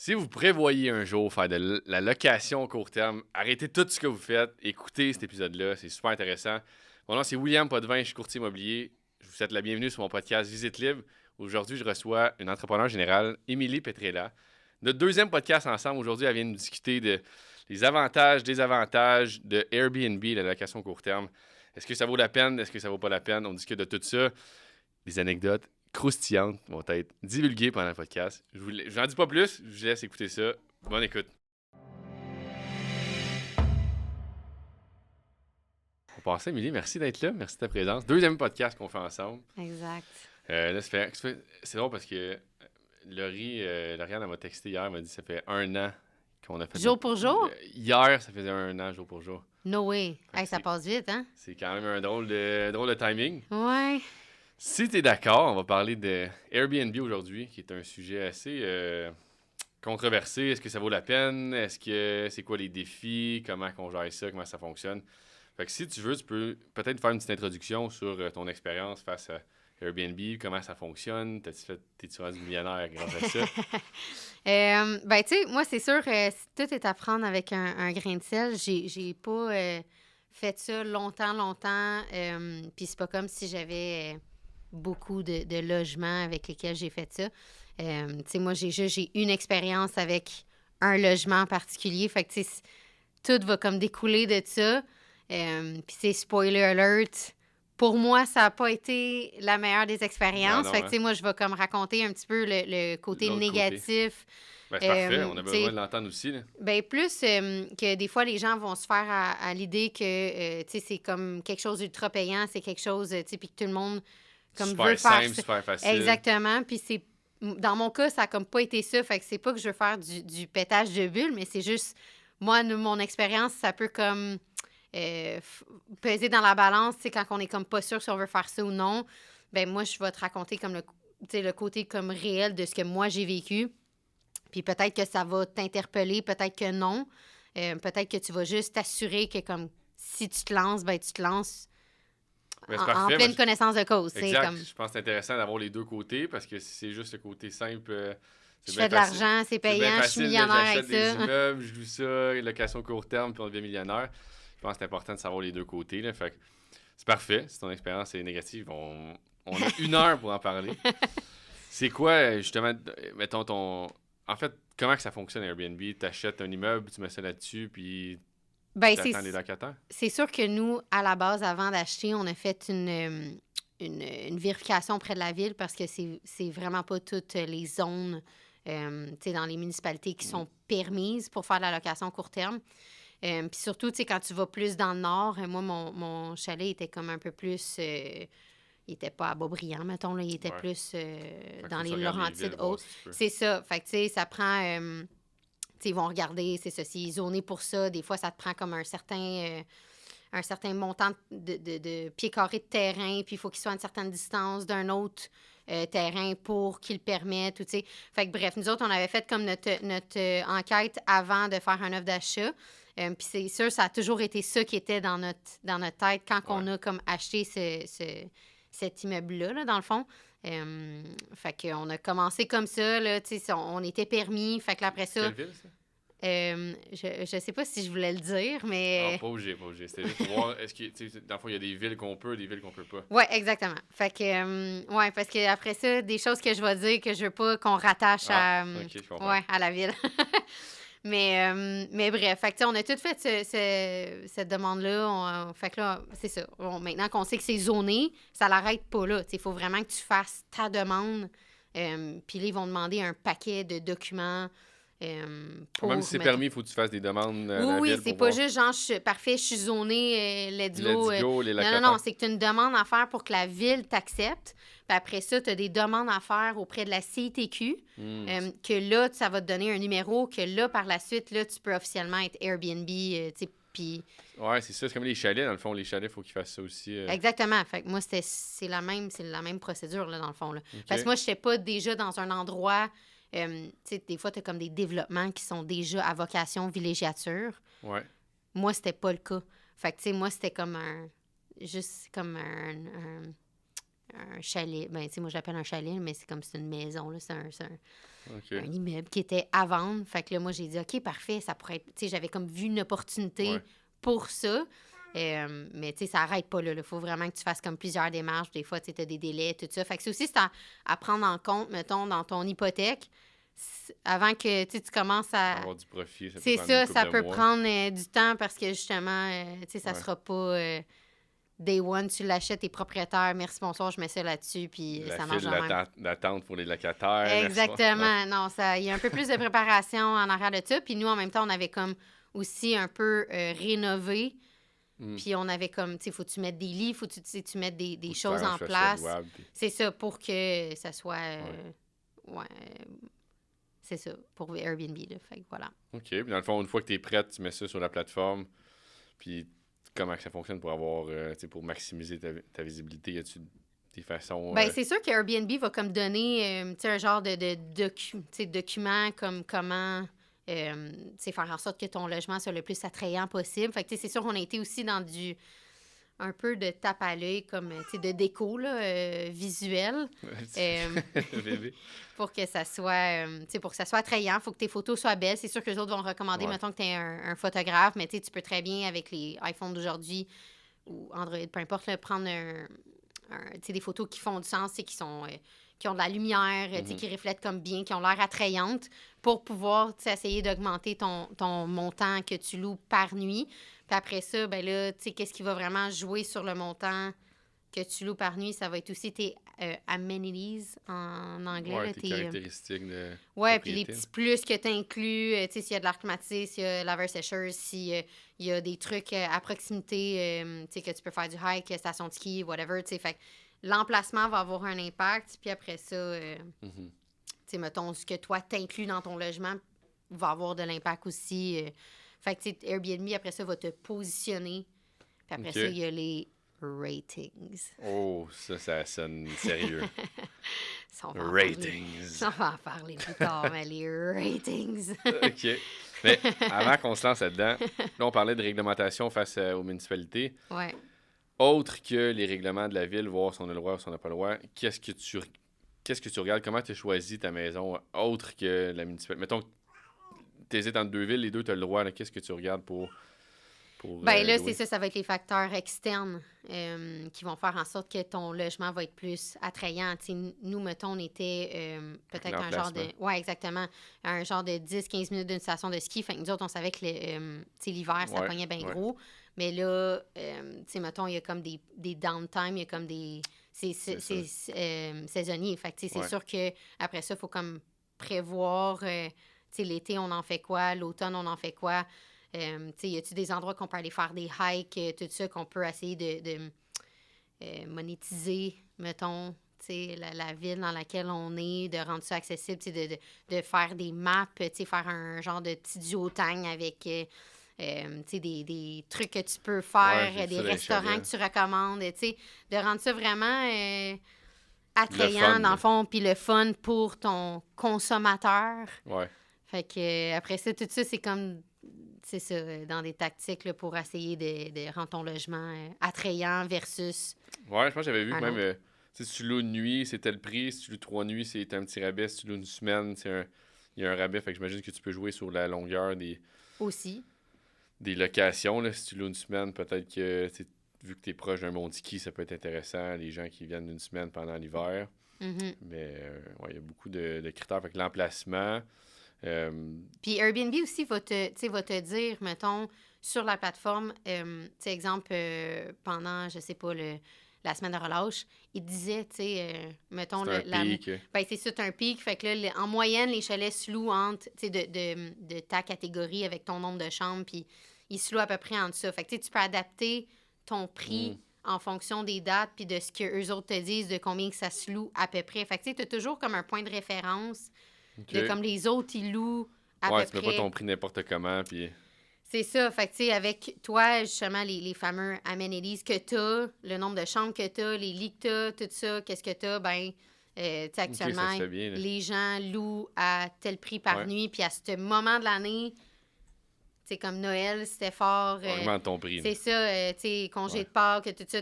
Si vous prévoyez un jour faire de la location court terme, arrêtez tout ce que vous faites, écoutez cet épisode-là, c'est super intéressant. Mon nom, c'est William Potvin, je suis courtier immobilier. Je vous souhaite la bienvenue sur mon podcast Visite Libre. Aujourd'hui, je reçois une entrepreneure générale, Émilie Petrella. Notre deuxième podcast ensemble, aujourd'hui, elle vient nous discuter des avantages, désavantages de Airbnb, la location court terme. Est-ce que ça vaut la peine? Est-ce que ça vaut pas la peine? On discute de tout ça. Des anecdotes croustillantes vont être divulguées pendant le podcast. Je n'en dis pas plus, je vous laisse écouter ça. Bonne écoute. On passe, Émilie, merci d'être là, merci de ta présence. Deuxième podcast qu'on fait ensemble. Exact. Là, c'est drôle parce que Lauriane, elle m'a texté hier, elle m'a dit que ça fait 1 an qu'on a fait... Jour pour jour? Hier, ça faisait 1 an, jour pour jour. No way. Hey, ça passe vite, hein? C'est quand même un drôle de timing. Ouais. Si tu es d'accord, on va parler de Airbnb aujourd'hui, qui est un sujet assez controversé. Est-ce que ça vaut la peine? C'est quoi les défis? Comment on gère ça? Comment ça fonctionne? Fait que si tu veux, tu peux peut-être faire une petite introduction sur ton expérience face à Airbnb, comment ça fonctionne. T'es-tu rendu millionnaire grâce à ça? Ben, tu sais, moi, c'est sûr, tout est à prendre avec un grain de sel. J'ai pas fait ça longtemps. Puis c'est pas comme si j'avais beaucoup de logements avec lesquels j'ai fait ça. Tu sais, moi, j'ai une expérience avec un logement en particulier. Fait que, tu sais, tout va comme découler de ça. Puis c'est spoiler alert. Pour moi, ça n'a pas été la meilleure des expériences. Non, fait que, tu sais, moi, je vais comme raconter un petit peu le côté L'autre négatif. Ben, c'est parfait, on a besoin de l'entendre aussi. Là. Ben, plus que des fois, les gens vont se faire à l'idée que, tu sais, c'est comme quelque chose d'ultra payant, c'est quelque chose, tu sais, puis que tout le monde comme Super veut faire simple, ça. super facile. Exactement. Puis c'est dans mon cas, ça n'a comme pas été ça. Fait que c'est pas que je veux faire du pétage de bulles, mais c'est juste, moi, mon expérience, ça peut comme peser dans la balance, tu sais, quand on est comme pas sûr si on veut faire ça ou non. Ben moi, je vais te raconter comme le côté comme réel de ce que moi, j'ai vécu. Puis peut-être que ça va t'interpeller, peut-être que non. Peut-être que tu vas juste t'assurer que comme si tu te lances, ben tu te lances Ben, en pleine connaissance de cause. Exact. Comme... Je pense que c'est intéressant d'avoir les deux côtés parce que si c'est juste le côté simple, je fais de l'argent, c'est payant, je suis millionnaire avec ça. J'achète des immeubles, je loue ça, location court terme, puis on devient millionnaire. Je pense que c'est important de savoir les deux côtés. Là. Fait que c'est parfait. Si ton expérience est négative, on a 1 heure pour en parler. C'est quoi, justement, mettons En fait, comment que ça fonctionne Airbnb? Tu achètes un immeuble, tu mets ça là-dessus, puis tu attends les locataires? C'est sûr que nous, à la base, avant d'acheter, on a fait une vérification auprès de la ville parce que c'est vraiment pas toutes les zones dans les municipalités qui sont permises pour faire de la location court terme. Puis surtout, quand tu vas plus dans le nord, moi, mon chalet était comme un peu plus... il était pas à Beaubriand, mettons, là, il était plus dans les Laurentides hautes. C'est ça. Fait que, tu sais, ça prend... ils vont regarder, c'est ça, c'est zoné pour ça. Des fois, ça te prend comme un certain montant de pieds carrés de terrain, puis il faut qu'il soit à une certaine distance d'un autre terrain pour qu'il le permette. Tu sais. Fait que bref, nous autres, on avait fait comme notre enquête avant de faire un offre d'achat. Puis c'est sûr, ça a toujours été ça qui était dans notre tête quand on a comme acheté cet immeuble-là, là, dans le fond. Fait qu'on a commencé comme ça, là, on était permis. Fait que là, après ça... Quelle ville, ça? Je sais pas si je voulais le dire, mais... Non, pas obligé. C'était juste pour voir, est-ce que, dans le fond, il y a des villes qu'on peut, des villes qu'on peut pas. Oui, exactement. Fait que, ouais, parce que après ça, des choses que je vais dire que je veux pas qu'on rattache à la ville. Mais bref, fait que, on a tout fait cette demande-là. Fait que là, c'est ça. Bon, maintenant qu'on sait que c'est zoné, ça l'arrête pas là. Il faut vraiment que tu fasses ta demande. Puis là, ils vont demander un paquet de documents. Même si c'est permis, il faut que tu fasses des demandes à la ville. Oui, c'est pas juste genre, parfait, je suis zonée, let's go. Les locataires. Non, c'est que tu as une demande à faire pour que la ville t'accepte. Puis après ça, tu as des demandes à faire auprès de la CITQ, que là, ça va te donner un numéro, que là, par la suite, là, tu peux officiellement être Airbnb, tu sais, puis... Ouais, c'est ça. C'est comme les chalets, dans le fond. Les chalets, il faut qu'ils fassent ça aussi. Exactement. Fait que moi, c'est la même procédure, là, dans le fond. Là. Okay. Parce que moi, je n'étais pas déjà dans un endroit... tu sais, des fois, tu as comme des développements qui sont déjà à vocation villégiature. Ouais. Moi, c'était pas le cas. Fait que, tu sais, moi, c'était comme un chalet. Ben, tu sais, moi, j'appelle un chalet, mais c'est comme c'est une maison, là. OK. un immeuble qui était à vendre. Fait que là, moi, j'ai dit, OK, parfait, ça pourrait être... Tu sais, j'avais comme vu une opportunité Ouais. pour ça. Mais tu sais, ça n'arrête pas là. Il faut vraiment que tu fasses comme plusieurs démarches. Des fois, tu as des délais, tout ça. Fait que c'est aussi à prendre en compte, mettons, dans ton hypothèque, avant que tu commences à... Avoir du profit, ça peut C'est prendre ça, une couple ça de peut mois. prendre du temps parce que justement, tu sais, ça Ouais. sera pas day one, tu l'achètes, t'es propriétaire, merci, bonsoir, je mets ça là-dessus, puis La ça marche file de même. d'attente pour les locataires. Merci. Ouais. Exactement. Non, il y a un peu plus de préparation en arrière de ça. Puis nous, en même temps, on avait comme aussi un peu rénové. Puis on avait comme, tu sais, faut que tu mettes des lits, faut que tu mettes des Faut choses faire un en choix place. louable, puis- C'est ça, pour que ça soit... ouais, c'est ça, pour Airbnb, là. Fait que voilà. OK. Puis dans le fond, une fois que tu es prête, tu mets ça sur la plateforme. Puis comment que ça fonctionne pour avoir, tu sais, pour maximiser ta visibilité? Y a-tu des façons... Ben, c'est sûr que Airbnb va comme donner, tu sais, un genre de tu sais, document comme comment, tu sais, faire en sorte que ton logement soit le plus attrayant possible. Fait que, tu sais, c'est sûr qu'on a été aussi dans un peu de tape à l'œil, comme, tu sais, de déco, là, visuel. Bébé. Pour que ça soit, tu sais, pour que ça soit attrayant, il faut que tes photos soient belles. C'est sûr que les autres vont recommander, Ouais. mettons que tu es un photographe, mais tu sais, tu peux très bien, avec les iPhones d'aujourd'hui ou Android, peu importe, là, prendre tu sais, des photos qui font du sens, tu sais, qui ont de la lumière, tu sais, qui reflètent comme bien, qui ont l'air attrayantes pour pouvoir, tu sais, essayer d'augmenter ton montant que tu loues par nuit. Puis après ça, ben là, tu sais, qu'est-ce qui va vraiment jouer sur le montant que tu loues par nuit? Ça va être aussi tes amenities en anglais. Ouais, Là, tes caractéristiques de ouais, puis les propriété. petits plus que tu inclus, tu sais, s'il y a de l'air climatisé, s'il y a laveur sécheuse, s'il y a des trucs à proximité, tu sais, que tu peux faire du hike, station de ski, whatever, tu sais. Fait que l'emplacement va avoir un impact, puis après ça, tu sais, mettons, ce que toi t'inclus dans ton logement va avoir de l'impact aussi. Fait que, tu sais, Airbnb, après ça, va te positionner. Puis après OK. ça, il y a les ratings. Oh, ça sonne sérieux. Ça, on va en parler. Ratings. Ça, on va en parler plus tard, mais les ratings. OK. Mais avant qu'on se lance là-dedans, là, on parlait de réglementation face aux municipalités. Ouais. Autre que les règlements de la ville, voir si on a le droit ou si on n'a pas le droit, qu'est-ce que tu regardes? Comment tu as choisi ta maison autre que la municipalité? Mettons que tu hésites entre deux villes, les deux, tu as le droit. Là, qu'est-ce que tu regardes pour Ben là, louer? c'est ça va être les facteurs externes qui vont faire en sorte que ton logement va être plus attrayant. Tu sais, nous, mettons, on était peut-être un genre de... L'emplacement. Ouais, exactement. Un genre de 10-15 minutes d'une station de ski. Fait que nous autres, on savait que tu sais, l'hiver, ça Ouais, pognait bien ouais. gros. Mais là, tu sais, mettons, il y a comme des downtime, il y a comme des... C'est saisonnier. Fait que, tu sais, c'est Ouais. sûr qu'après ça, il faut comme prévoir... tu sais, l'été, on en fait quoi? L'automne, on en fait quoi? Tu sais, y a-tu des endroits qu'on peut aller faire des hikes, tout ça, qu'on peut essayer de monétiser, mettons, tu sais, la ville dans laquelle on est, de rendre ça accessible, tu sais, de faire des maps, tu sais, faire un genre de petit duotang avec, tu sais, des trucs que tu peux faire, Ouais, j'ai vu des ça dans les restaurants chalets. que tu recommandes, tu sais, de rendre ça vraiment attrayant, fun, dans là. le fond, puis le fun pour ton consommateur. Ouais. Fait que après ça, tout ça, c'est comme, c'est ça, dans des tactiques là, pour essayer de rendre ton logement attrayant versus... Ouais, je pense que j'avais vu que Un même, autre. tu sais, si tu loues une nuit, c'est tel prix. Si tu loues 3 nuits, c'est un petit rabais. Si tu loues une semaine, il y a un rabais. Fait que j'imagine que tu peux jouer sur la longueur Aussi. des locations. Là. Si tu loues une semaine, peut-être que, tu sais, vu que tu es proche d'un Monti-Qui, ça peut être intéressant. Les gens qui viennent une semaine pendant l'hiver. Mhm. Mais ouais, il y a beaucoup de critères. Fait que l'emplacement... Puis Airbnb aussi va te dire, mettons, sur la plateforme, tu sais, exemple, pendant, je sais pas, la semaine de relâche, il disait, tu sais, mettons, c'est un pic. ben, c'est ça, c'est un pic. Fait que là, en moyenne, les chalets se louent entre, tu sais, de ta catégorie avec ton nombre de chambres, puis ils se louent à peu près en ça. Fait que, tu sais, tu peux adapter ton prix en fonction des dates, puis de ce qu'eux autres te disent, de combien que ça se loue à peu près. Fait que, tu sais, tu as toujours comme un point de référence OK. de comme les autres, ils louent à Ouais, peu tu mets près. pas ton prix n'importe comment. Puis... C'est ça. Fait que, tu sais, avec toi, justement, les fameux amenities que t'as, le nombre de chambres que t'as, les lits que t'as, tout ça, qu'est-ce que t'as, ben, tu sais, actuellement, ça se fait bien, là. les gens louent à tel prix par Ouais. nuit, puis à ce moment de l'année, tu sais, comme Noël, c'était fort. Augmente ton prix. C'est ça, tu sais, congé Ouais. de Pâques, tout ça,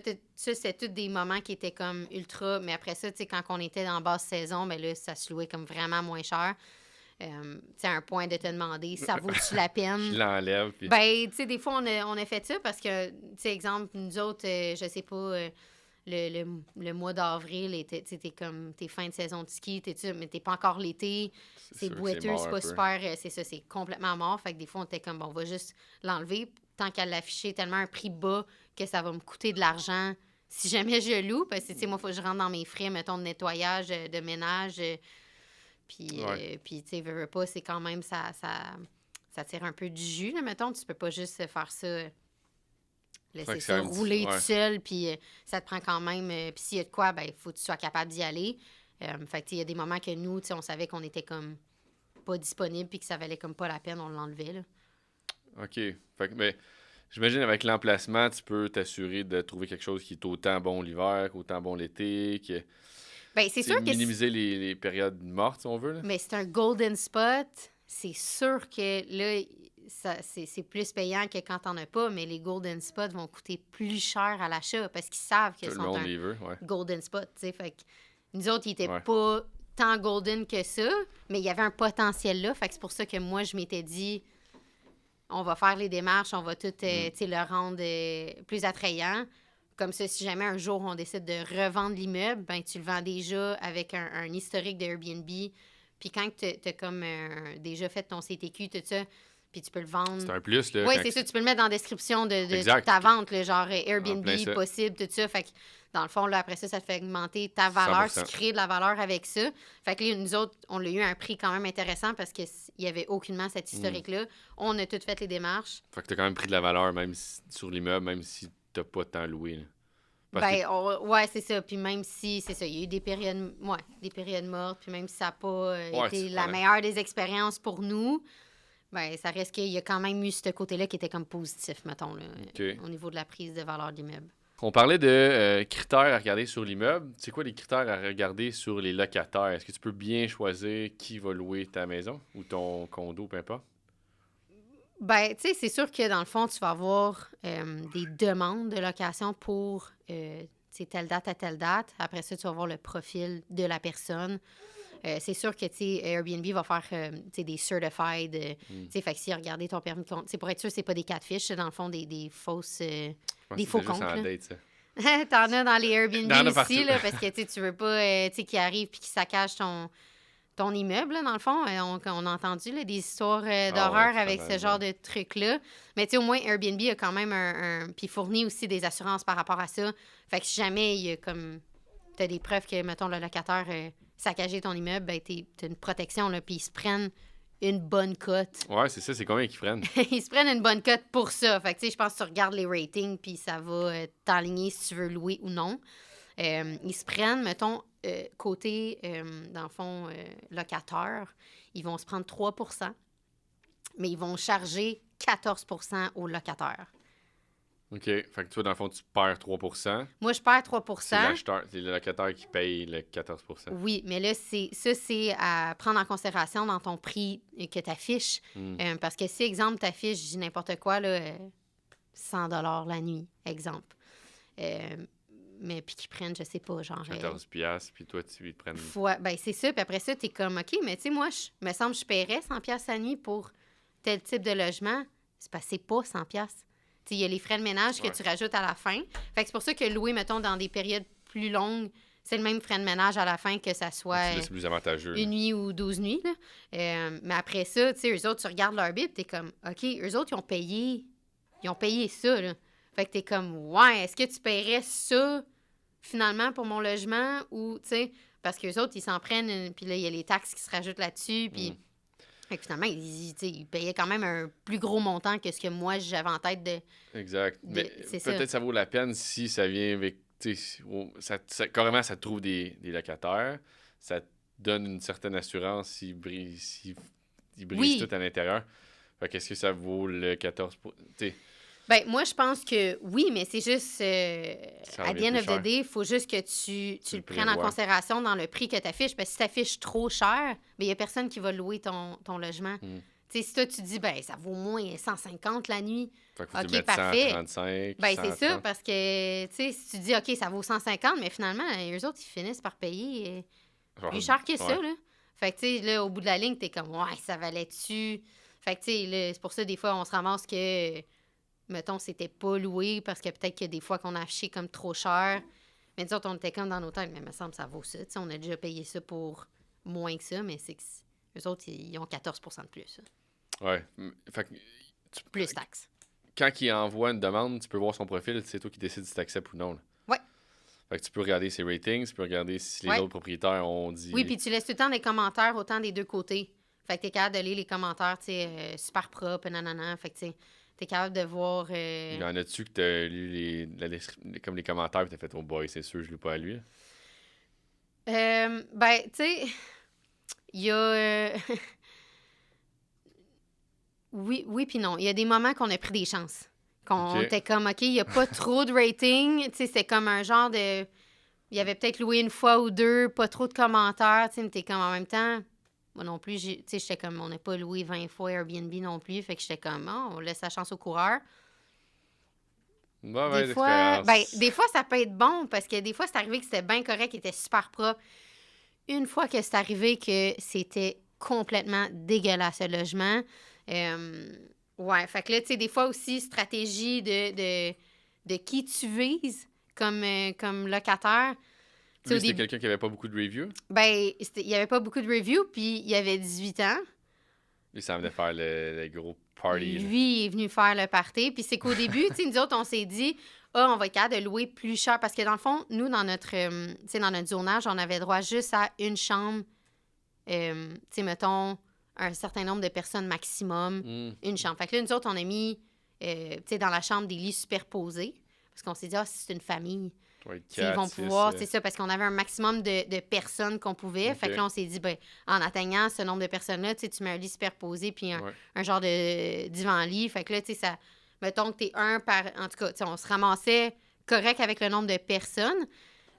c'était tous des moments qui étaient comme ultra. Mais après ça, tu sais, quand on était dans basse saison, ben là, ça se louait comme vraiment moins cher. à un point de te demander, ça vaut-tu la peine? Je l'enlève. Puis... Ben, tu sais, des fois, on a fait ça parce que, tu sais, exemple, nous autres, je sais pas, le mois d'avril, t'es comme, t'es fin de saison de ski, mais t'es pas encore l'été, c'est boiteux, c'est pas super, c'est ça, c'est complètement mort. Fait que des fois, on était comme, bon, on va juste l'enlever tant qu'à l'afficher tellement un prix bas que ça va me coûter de l'argent si jamais je loue. Parce que, tu sais, moi, il faut que je rentre dans mes frais, mettons, de nettoyage, de ménage. Puis, tu sais, veux pas, c'est quand même, ça tire un peu du jus, là, mettons. Tu peux pas juste faire ça, laisser ça rouler tout seul, puis ça te prend quand même... puis s'il y a de quoi, ben il faut que tu sois capable d'y aller. Fait que, il y a des moments que nous, tu sais, on savait qu'on était comme pas disponible, puis que ça valait comme pas la peine, on l'enlevait, là. OK. Fait que, mais j'imagine avec l'emplacement, tu peux t'assurer de trouver quelque chose qui est autant bon l'hiver qu'autant bon l'été, que... Ben, c'est sûr que... minimiser les périodes mortes, si on veut, là. Mais c'est un golden spot. C'est sûr que là, c'est plus payant que quand t'en as pas, mais les golden spots vont coûter plus cher à l'achat parce qu'ils savent qu'ils sont un golden spot. T'sais. Fait que nous autres, ils étaient pas tant golden que ça, mais il y avait un potentiel là. Fait que c'est pour ça que moi, je m'étais dit, on va faire les démarches, on va tout le rendre plus attrayant. Comme ça, si jamais un jour on décide de revendre l'immeuble, ben tu le vends déjà avec un historique de Airbnb. Puis quand tu as comme déjà fait ton CTQ, tout ça, puis tu peux le vendre. C'est un plus, là. Oui, c'est ça. Tu peux le mettre dans la description de ta vente, là, genre Airbnb possible, tout ça. Fait que dans le fond, là, après ça, ça te fait augmenter ta valeur. 100%. Tu crées de la valeur avec ça. Fait que là, nous autres, on l'a eu à un prix quand même intéressant parce qu'il n'y avait aucunement cet historique-là. On a tout fait les démarches. Fait que tu as quand même pris de la valeur même sur l'immeuble, même si tu n'as pas tant loué. Là. Ouais, c'est ça. Puis même si, c'est ça, il y a eu des périodes mortes, puis même si ça n'a pas été la meilleure des expériences pour nous, ben ça reste qu'il y a quand même eu ce côté-là qui était comme positif, mettons, là, au niveau de la prise de valeur de l'immeuble. On parlait de critères à regarder sur l'immeuble. C'est quoi les critères à regarder sur les locataires? Est-ce que tu peux bien choisir qui va louer ta maison ou ton condo, peu importe? Ben, tu sais, c'est sûr que dans le fond, tu vas avoir des demandes de location pour telle date à telle date. Après ça, tu vas voir le profil de la personne. C'est sûr que Airbnb va faire des certified. Fait que si regardez ton permis de compte, pour être sûr, c'est pas des catfish, c'est dans le fond des fausses. Des faux comptes. T'en as dans les Airbnb aussi, là, parce que tu veux pas qu'ils arrivent et qu'ils saccagent ton immeuble, là, dans le fond. On a entendu là, des histoires d'horreur avec ce genre de trucs-là. Mais au moins, Airbnb a quand même puis fournit aussi des assurances par rapport à ça. Fait que si jamais il y a comme... T'as des preuves que, mettons, le locataire saccagé ton immeuble, ben t'as une protection, là, puis ils se prennent une bonne cote. Ouais, c'est ça. C'est combien qu'ils prennent? Ils se prennent une bonne cote pour ça. Fait que, je pense que tu regardes les ratings, puis ça va t'enligner si tu veux louer ou non. Ils se prennent, mettons, côté, dans le fond, locateur, ils vont se prendre 3 %, mais ils vont charger 14 % aux locataires. OK. Fait que toi, dans le fond, tu perds 3 %. Moi, je perds 3 % C'est le locataire qui paye le 14 % Oui, mais là, c'est à prendre en considération dans ton prix que tu affiches. Parce que si, exemple, tu affiches, je dis n'importe quoi, là, 100 $ la nuit, exemple. Mais puis qu'ils prennent, je sais pas, genre... 14 $, puis toi, tu lui prennes... Ben c'est ça, puis après ça, t'es comme, OK, mais tu sais, moi, me semble que je paierais 100 $ la nuit pour tel type de logement. C'est parce que c'est pas 100 $. Il y a les frais de ménage que tu rajoutes à la fin. Fait que c'est pour ça que louer, mettons, dans des périodes plus longues, c'est le même frais de ménage à la fin que ça soit c'est plus avantageux, une nuit ou 12 nuits. Là. Mais après ça, tu sais, eux autres, tu regardes leur bip, t'es comme, OK, eux autres, ils ont payé ça, là. Fait que t'es comme, ouais, est-ce que tu paierais ça, finalement, pour mon logement? Ou, tu sais, parce qu'eux autres, ils s'en prennent, puis là, il y a les taxes qui se rajoutent là-dessus, puis... Fait que finalement, ils payaient quand même un plus gros montant que ce que moi, j'avais en tête de... Exact. Mais peut-être ça vaut la peine si ça vient avec... carrément, ça te trouve des locataires. Ça te donne une certaine assurance s'ils brisent tout à l'intérieur. Fait qu'est-ce que ça vaut le 14 %? Ben moi, je pense que oui, mais c'est juste... à the end of the day, il faut juste que tu le prennes en considération dans le prix que tu affiches. Parce que si tu affiches trop cher, il n'y a personne qui va louer ton logement. Tu sais, si toi, tu dis, ben ça vaut moins 150 la nuit. Fait que faut OK, parfait. 135, ben c'est ça, parce que, tu sais, si tu dis, OK, ça vaut 150, mais finalement, eux autres, ils finissent par payer plus cher que ça, là. Fait que, tu sais, là, au bout de la ligne, t'es comme, ouais, ça valait-tu? Fait que, tu sais, là, c'est pour ça, des fois, on se ramasse que, mettons, c'était pas loué parce que peut-être que des fois qu'on a acheté comme trop cher. Mais disons, on était comme dans nos têtes, mais il me semble que ça vaut ça. Tu sais, on a déjà payé ça pour moins que ça, mais c'est que eux autres, ils ont 14 de plus. Là. Ouais. Fait que Plus taxes. quand il envoie une demande, tu peux voir son profil, c'est toi qui décides si tu acceptes ou non. Là. Ouais. Fait que tu peux regarder ses ratings, tu peux regarder si les Ouais. autres propriétaires ont dit... Oui, puis tu laisses tout le temps des commentaires autant des deux côtés. Fait que t'es capable de lire les commentaires, tu sais, super propres, nanana. Fait que, tu sais, t'es capable de voir... Il y en a-tu que t'as lu comme les commentaires et t'as fait « Oh boy, c'est sûr, je l'ai pas à lui. » Ben, tu sais, il y a... oui puis non. Il y a des moments qu'on a pris des chances. Qu'on était comme, OK, il n'y a pas trop de rating. Tu sais, c'est comme un genre de... Il y avait peut-être loué une fois ou deux, pas trop de commentaires, tu sais, mais t'es comme en même temps... Moi non plus, tu sais, j'étais comme, on n'a pas loué 20 fois Airbnb non plus, fait que j'étais comme, oh, on laisse la chance au coureur. Mauvaise Des fois, expérience. des fois, ça peut être bon, parce que des fois, c'est arrivé que c'était bien correct, qu'il était super propre. Une fois que c'est arrivé que c'était complètement dégueulasse, le logement, ouais, fait que là, tu sais, des fois aussi, stratégie de qui tu vises comme locataire. Lui, c'était quelqu'un qui avait pas beaucoup de reviews. Ben, il n'y avait pas beaucoup de reviews, puis il avait 18 ans. Lui, ça venait faire le gros party. Lui, il est venu faire le party. Puis c'est qu'au début, tu sais, nous autres, on s'est dit, on va être capable de louer plus cher. Parce que dans le fond, nous, dans notre zonage, on avait droit juste à une chambre, tu sais, mettons, un certain nombre de personnes maximum, une chambre. Fait que là, nous autres, on a mis, tu sais, dans la chambre des lits superposés. Parce qu'on s'est dit, c'est une famille. Ouais, Ils vont pouvoir, c'est ça, parce qu'on avait un maximum de personnes qu'on pouvait. Okay. Fait que là, on s'est dit, ben, en atteignant ce nombre de personnes-là, tu mets un lit superposé puis un genre de divan-lit. Fait que là, tu sais, ça, mettons que t'es un par... En tout cas, on se ramassait correct avec le nombre de personnes,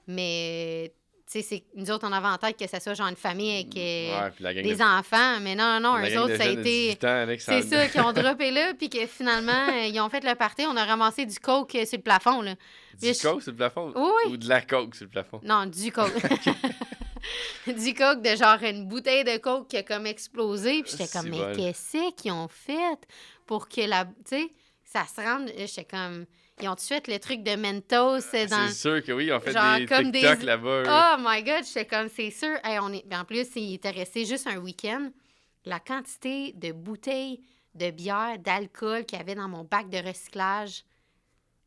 mais... Tu sais, nous autres, on avait en tête que ça soit genre une famille avec des enfants. Mais non, eux autres, ça a été... C'est ça, qui ont droppé là, puis que finalement, ils ont fait le party. On a ramassé du coke sur le plafond, là. Du coke sur le plafond? Oui. Ou de la coke sur le plafond? Non, du coke. Du coke, de genre une bouteille de coke qui a comme explosé. Puis j'étais comme, mais qu'est-ce qu'ils ont fait pour que la... Tu sais, ça se rende... J'étais comme... Ils ont tout fait le truc de Mentos dans... C'est sûr que oui, ils ont fait genre, des TikTok là-bas. Oh my God, j'étais comme, c'est sûr. Hey, en plus, il était resté juste un week-end. La quantité de bouteilles de bière, d'alcool qu'il y avait dans mon bac de recyclage...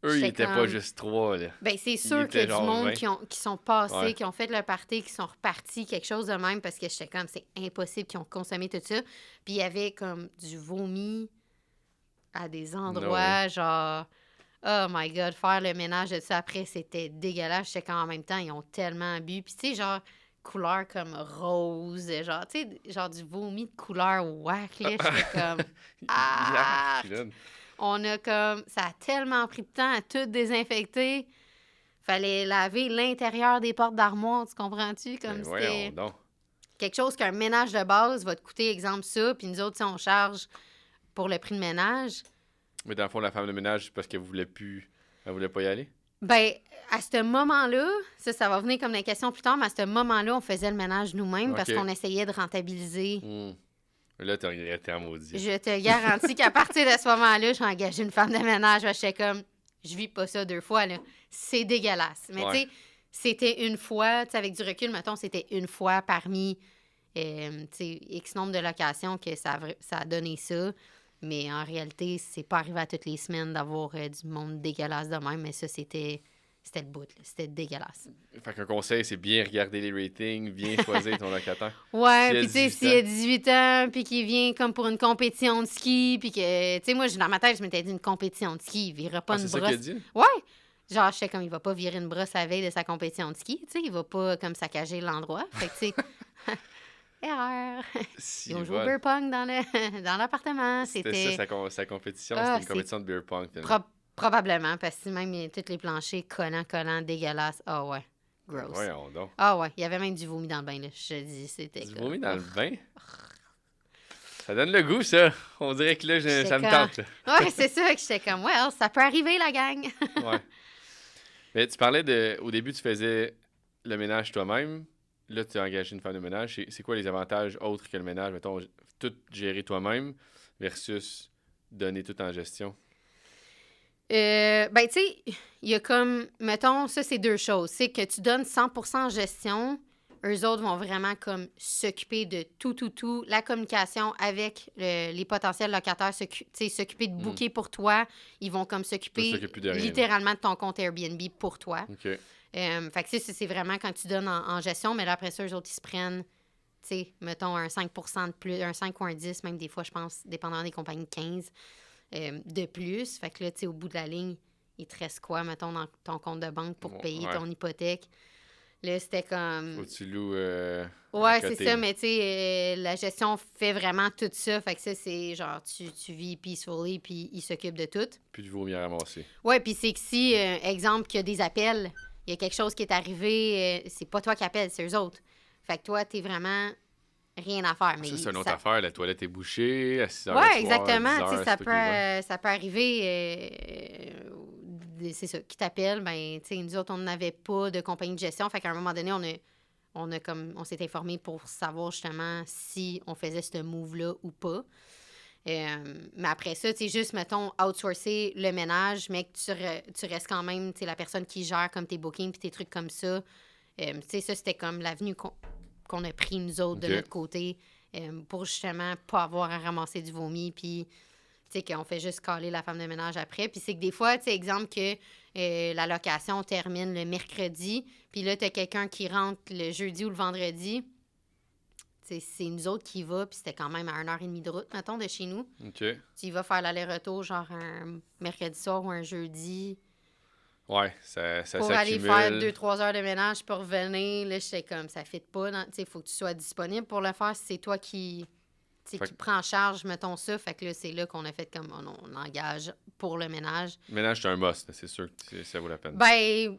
Eux, ils n'étaient pas juste 3, là. Ben, c'est sûr qu'il y a du monde qui sont passés, qui ont fait le party, qui sont repartis, quelque chose de même, parce que j'étais comme, c'est impossible qu'ils ont consommé tout ça. Puis il y avait comme du vomi à des endroits, genre, oh my God, faire le ménage de ça après, c'était dégueulasse. J'étais comme, en même temps, ils ont tellement bu. Puis tu sais, genre, couleur comme rose, genre, tu sais, genre du vomi de couleur whack, là. J'étais comme, ah! On a comme... Ça a tellement pris de temps à tout désinfecter. Fallait laver l'intérieur des portes d'armoire, tu comprends-tu? Comme c'était quelque chose qu'un ménage de base va te coûter, exemple, ça, puis nous autres, si on charge pour le prix de ménage. Mais dans le fond, la femme de ménage, c'est parce qu'elle voulait pas y aller? Ben, à ce moment-là, ça va venir comme des questions plus tard, mais à ce moment-là, on faisait le ménage nous-mêmes parce qu'on essayait de rentabiliser... Là, t'as regretté en maudit. Je te garantis qu'à partir de ce moment-là, j'ai engagé une femme de ménage. J'étais comme, je vis pas ça 2 fois, là. C'est dégueulasse. Mais tu sais, c'était une fois, tu sais, avec du recul, mettons, c'était une fois parmi, tu sais, X nombre de locations que ça a donné ça. Mais en réalité, c'est pas arrivé à toutes les semaines d'avoir du monde dégueulasse de même. Mais ça, c'était le bout, là. C'était dégueulasse. Fait qu'un conseil, c'est bien regarder les ratings, bien choisir ton locataire. Ouais, puis tu sais, s'il a 18 ans, puis qu'il vient comme pour une compétition de ski, puis que, tu sais, moi, dans ma tête, je m'étais dit une compétition de ski, il virera pas une brosse. C'est ça qu'il a dit? Ouais! Genre, je sais comme, il va pas virer une brosse à la veille de sa compétition de ski, tu sais, il va pas comme saccager l'endroit. Fait que, tu sais, erreur! Ils ont joué au beer pong dans l'appartement. C'était ça, sa compétition, c'était une compétition de beer pong. Probablement, parce que même tous les planchers collants, dégueulasses. Ah ouais, gross. Voyons donc. Ah ouais, il y avait même du vomi dans le bain, là. Je te dis, c'était... Du vomi dans le bain? Ça donne le goût, ça. On dirait que là, ça me tente. Ouais, c'est ça que j'étais comme, well, ça peut arriver, la gang. Ouais. Mais tu parlais au début, tu faisais le ménage toi-même. là, tu as engagé une femme de ménage. C'est quoi les avantages autres que le ménage? Mettons, tout gérer toi-même versus donner tout en gestion. Ben, tu sais, il y a comme, mettons, ça, c'est deux choses. C'est que tu donnes 100% en gestion, eux autres vont vraiment comme s'occuper de tout, la communication avec les potentiels locataires, s'occuper de booker pour toi. Ils vont comme s'occuper de rien, littéralement de ton compte Airbnb pour toi. OK. Fait que c'est vraiment quand tu donnes en gestion, mais là, après ça, eux autres, ils se prennent, tu sais, mettons, un 5% de plus, un 5 ou un 10, même des fois, je pense, dépendant des compagnies, 15 de plus. Fait que là, tu sais, au bout de la ligne, il te reste quoi, mettons, dans ton compte de banque pour payer ton hypothèque? Là, c'était comme... Faut que tu loues ouais, c'est ça, mais tu sais, la gestion fait vraiment tout ça. Fait que ça, c'est genre, tu vis peacefully, puis il s'occupe de tout. Puis du vomi à ramasser. Ouais, puis c'est que si, exemple, qu'il y a des appels, il y a quelque chose qui est arrivé, c'est pas toi qui appelles, c'est eux autres. Fait que toi, t'es vraiment rien à faire. Mais ça, c'est une autre affaire. La toilette est bouchée à 6 h ouais, le soir, exactement. 10 heures, Ça peut arriver, c'est ça, qui t'appelle. Ben, tu sais, nous autres, on n'avait pas de compagnie de gestion. Fait qu'à un moment donné, on s'est informé pour savoir justement si on faisait ce move-là ou pas. Mais après ça, tu sais, juste, mettons, outsourcer le ménage, mais que tu restes quand même, tu sais, la personne qui gère comme tes bookings puis tes trucs comme ça. Tu sais, ça, c'était comme l'avenue qu'on a pris, nous autres, de notre côté, pour justement pas avoir à ramasser du vomi, puis, tu sais, qu'on fait juste caler la femme de ménage après. Puis c'est que des fois, tu sais, exemple que la location termine le mercredi, puis là, t'as quelqu'un qui rentre le jeudi ou le vendredi. C'est nous autres qui y va, puis c'était quand même à 1h30 de route, mettons, de chez nous. OK. Tu y vas faire l'aller-retour, genre un mercredi soir ou un jeudi. Ouais, ça pour aller faire 2-3 heures de ménage pour revenir. Là, j'étais comme, ça ne fit pas. Il faut que tu sois disponible pour le faire. Si c'est toi qui prends en charge, mettons ça. Fait que là, c'est là qu'on a fait comme, on engage pour le ménage. Le ménage, c'est un must, c'est sûr que ça vaut la peine. Ben...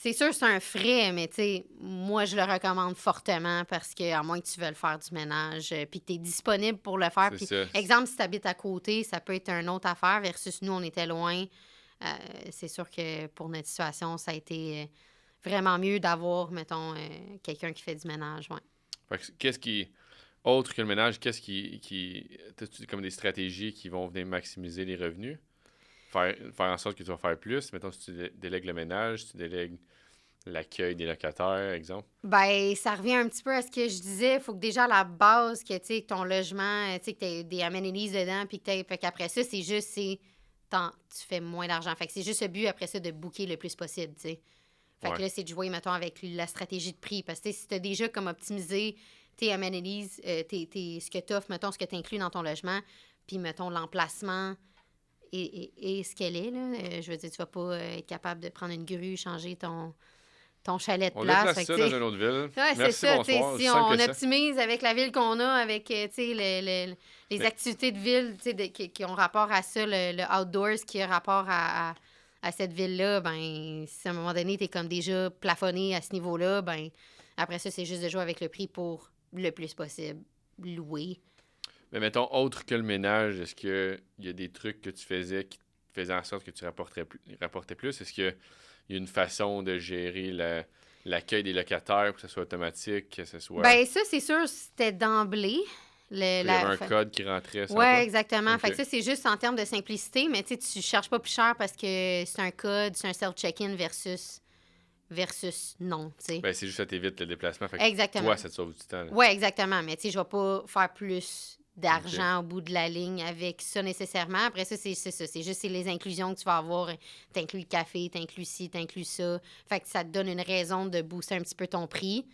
C'est sûr, c'est un frais, mais tu sais, moi, je le recommande fortement parce que, à moins que tu veuilles faire du ménage, puis que tu es disponible pour le faire. Puis, exemple, si tu habites à côté, ça peut être une autre affaire versus nous, on était loin. C'est sûr que pour notre situation, ça a été vraiment mieux d'avoir, mettons, quelqu'un qui fait du ménage, ouais. Fait que qu'est-ce qui... Autre que le ménage, qu'est-ce qui... T'as-tu comme des stratégies qui vont venir maximiser les revenus? Faire en sorte que tu vas faire plus. Mettons, si tu délègues le ménage, tu délègues l'accueil des locataires, exemple. Ben, ça revient un petit peu à ce que je disais. Il faut que déjà, à la base, que, tu sais, ton logement, tu sais, que tu aies des amenities dedans, puis que fait qu'après ça, c'est juste, tu fais moins d'argent. Fait que c'est juste le but, après ça, de booker le plus possible, tu sais. Fait que là, c'est de jouer, mettons, avec la stratégie de prix. Parce que, si tu as déjà comme optimisé tes amenities, ce que tu offres, mettons, ce que tu inclus dans ton logement, puis, mettons, l'emplacement et ce qu'elle est, là. Je veux dire, tu vas pas être capable de prendre une grue, changer ton chalet de place. On déplace ça dans une autre ville. Ouais, merci, c'est ça. bonsoir. Si on optimise avec la ville qu'on a, avec les activités de ville qui ont rapport à ça, le outdoors qui a rapport à cette ville-là, ben si à un moment donné, tu es comme déjà plafonné à ce niveau-là, ben après ça, c'est juste de jouer avec le prix pour le plus possible louer. Mais mettons, autre que le ménage, est-ce qu'il y a des trucs que tu faisais qui faisaient en sorte que tu rapportais plus? Est-ce qu'il y a une façon de gérer l'accueil des locataires pour que ce soit automatique, que ce soit... Ben ça, c'est sûr, c'était d'emblée. Il y avait un code qui rentrait. Oui, exactement. Okay. Fait que ça, c'est juste en termes de simplicité, mais tu ne cherches pas plus cher parce que c'est un code, c'est un self-check-in versus non, tu sais. Ben, c'est juste que ça t'évite le déplacement. Fait que exactement. Toi, ça te sauve du temps. Oui, exactement. Mais tu sais, je ne vais pas faire plus d'argent au bout de la ligne avec ça nécessairement. Après ça, c'est ça. C'est juste les inclusions que tu vas avoir. T'inclus le café, t'inclus ci, t'inclus ça. Fait que ça te donne une raison de booster un petit peu ton prix.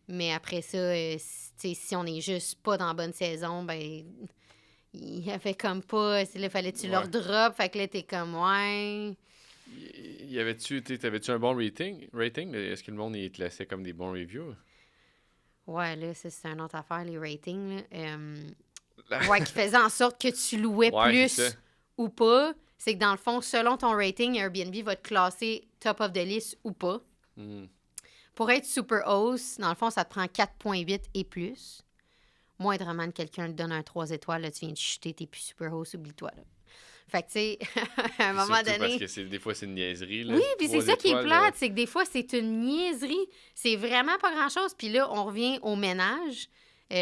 Mais après ça, si on n'est juste pas dans la bonne saison, ben il y avait comme pas... Là, fallait que tu leur drop. Fait que là, t'es comme, ouais... T'avais-tu un bon rating? Est-ce que le monde il te laissait comme des bons reviews? Ouais, là, ça, c'est une autre affaire, les ratings. Là. Ouais, qui faisait en sorte que tu louais plus ou pas. C'est que dans le fond, selon ton rating, Airbnb va te classer top of the list ou pas. Pour être super host, dans le fond, ça te prend 4.8 et plus. Moindrement que quelqu'un te donne un 3 étoiles, là, tu viens de chuter, t'es plus super host, oublie-toi. Là. Fait que, tu sais, à un moment surtout donné... parce que des fois, c'est une niaiserie. Là, Oui, puis c'est 3 ça qui est étoiles, plate, c'est que des fois, c'est une niaiserie. C'est vraiment pas grand-chose. Puis là, on revient au ménage. Tu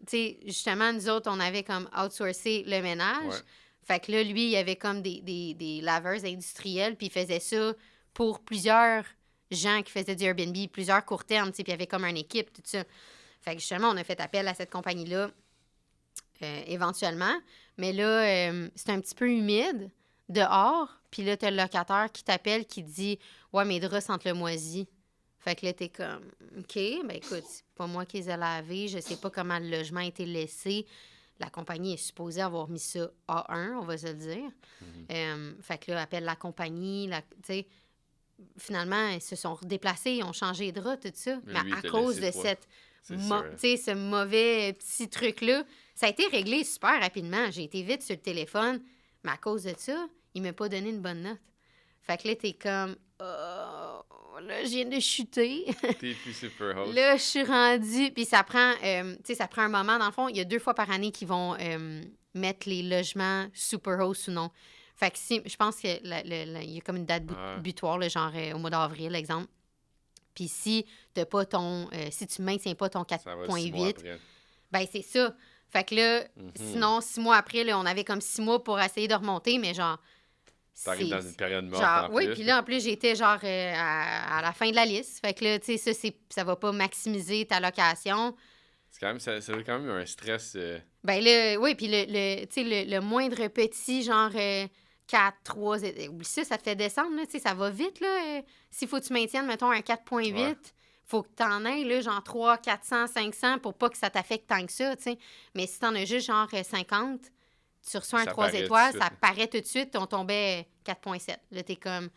sais, justement, nous autres, on avait comme outsourcé le ménage. Ouais. Fait que là, lui, il y avait comme des laveuses industrielles, puis il faisait ça pour plusieurs gens qui faisaient du Airbnb, plusieurs court termes, tu sais, puis il y avait comme une équipe, tout ça. Fait que justement, on a fait appel à cette compagnie-là éventuellement. Mais là, c'est un petit peu humide dehors, puis là, t'as le locataire qui t'appelle, qui dit « Ouais, mes draps sentent le moisi. » Fait que là, t'es comme « OK, ben écoute, c'est pas moi qui les ai lavés, je sais pas comment le logement a été laissé. » La compagnie est supposée avoir mis ça A1, on va se le dire. Fait que là, appelle la compagnie, tu sais. Finalement, ils se sont déplacés, ils ont changé de draps, tout ça. Mais Mais lui, il à t'a cause laissé de toi. C'est sûr. ce mauvais petit truc-là, ça a été réglé super rapidement. J'ai été vite sur le téléphone, mais à cause de ça, il m'a pas donné une bonne note. Fait que là, t'es comme, oh, là, je viens de chuter. T'es plus super host. Là, je suis rendue. Puis ça prend, ça prend un moment. Dans le fond, il y a 2 fois par année qu'ils vont mettre les logements super host ou non. Fait que si, je pense qu'il y a comme une date butoir, là, genre au mois d'avril, exemple. Puis si t'as pas ton, si tu maintiens pas ton 4.8, ben c'est ça. Fait que là, sinon, 6 mois après, là, on avait comme 6 mois pour essayer de remonter, mais genre... T'arrives dans une période morte genre, en oui, plus. puis là, en plus, j'étais genre à la fin de la liste. Fait que là, tu sais, ça va pas maximiser ta location. C'est quand même, ça doit quand même un stress. Ben là, oui, puis le moindre petit, genre 4, 3, oublie ça, ça te fait descendre, là, tu sais, ça va vite, là. S'il faut que tu maintiennes, mettons, un 4.8, Ouais. faut que t'en aies, là, genre 300, 400, 500 pour pas que ça t'affecte tant que ça, tu sais. Mais si t'en as juste, genre 50, tu reçois un Ça 3 paraît étoiles, tout de ça suite. paraît tout de suite, on tombait 4.7. Là, t'es comme,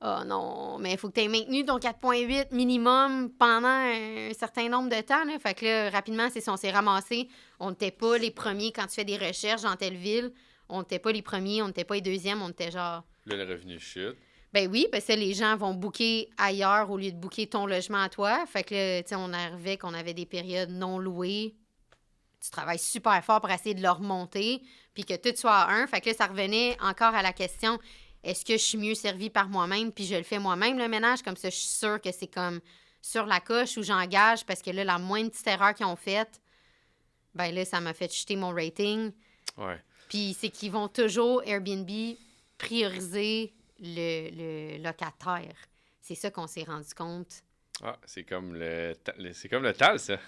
oh non, mais il faut que t'aies maintenu ton 4.8 minimum pendant un certain nombre de temps, là. Fait que là, rapidement, c'est ça, on s'est ramassé. On n'était pas les premiers quand tu fais des recherches dans telle ville. On n'était pas les premiers, on n'était pas les deuxièmes, on était genre... Là, le revenu chute. Ben oui, parce que les gens vont booker ailleurs au lieu de booker ton logement à toi. Fait que là, tu sais, on arrivait qu'on avait des périodes non louées. Tu travailles super fort pour essayer de le remonter, puis que tout soit à 1. Fait que là, ça revenait encore à la question, est-ce que je suis mieux servie par moi-même, puis je le fais moi-même, le ménage, comme ça, je suis sûre que c'est comme sur la coche ou j'engage, parce que là, la moindre petite erreur qu'ils ont faite, ben là, ça m'a fait chuter mon rating. Ouais. Puis c'est qu'ils vont toujours, Airbnb, prioriser le locataire. C'est ça qu'on s'est rendu compte. Ah, c'est comme c'est comme le TAL, ça.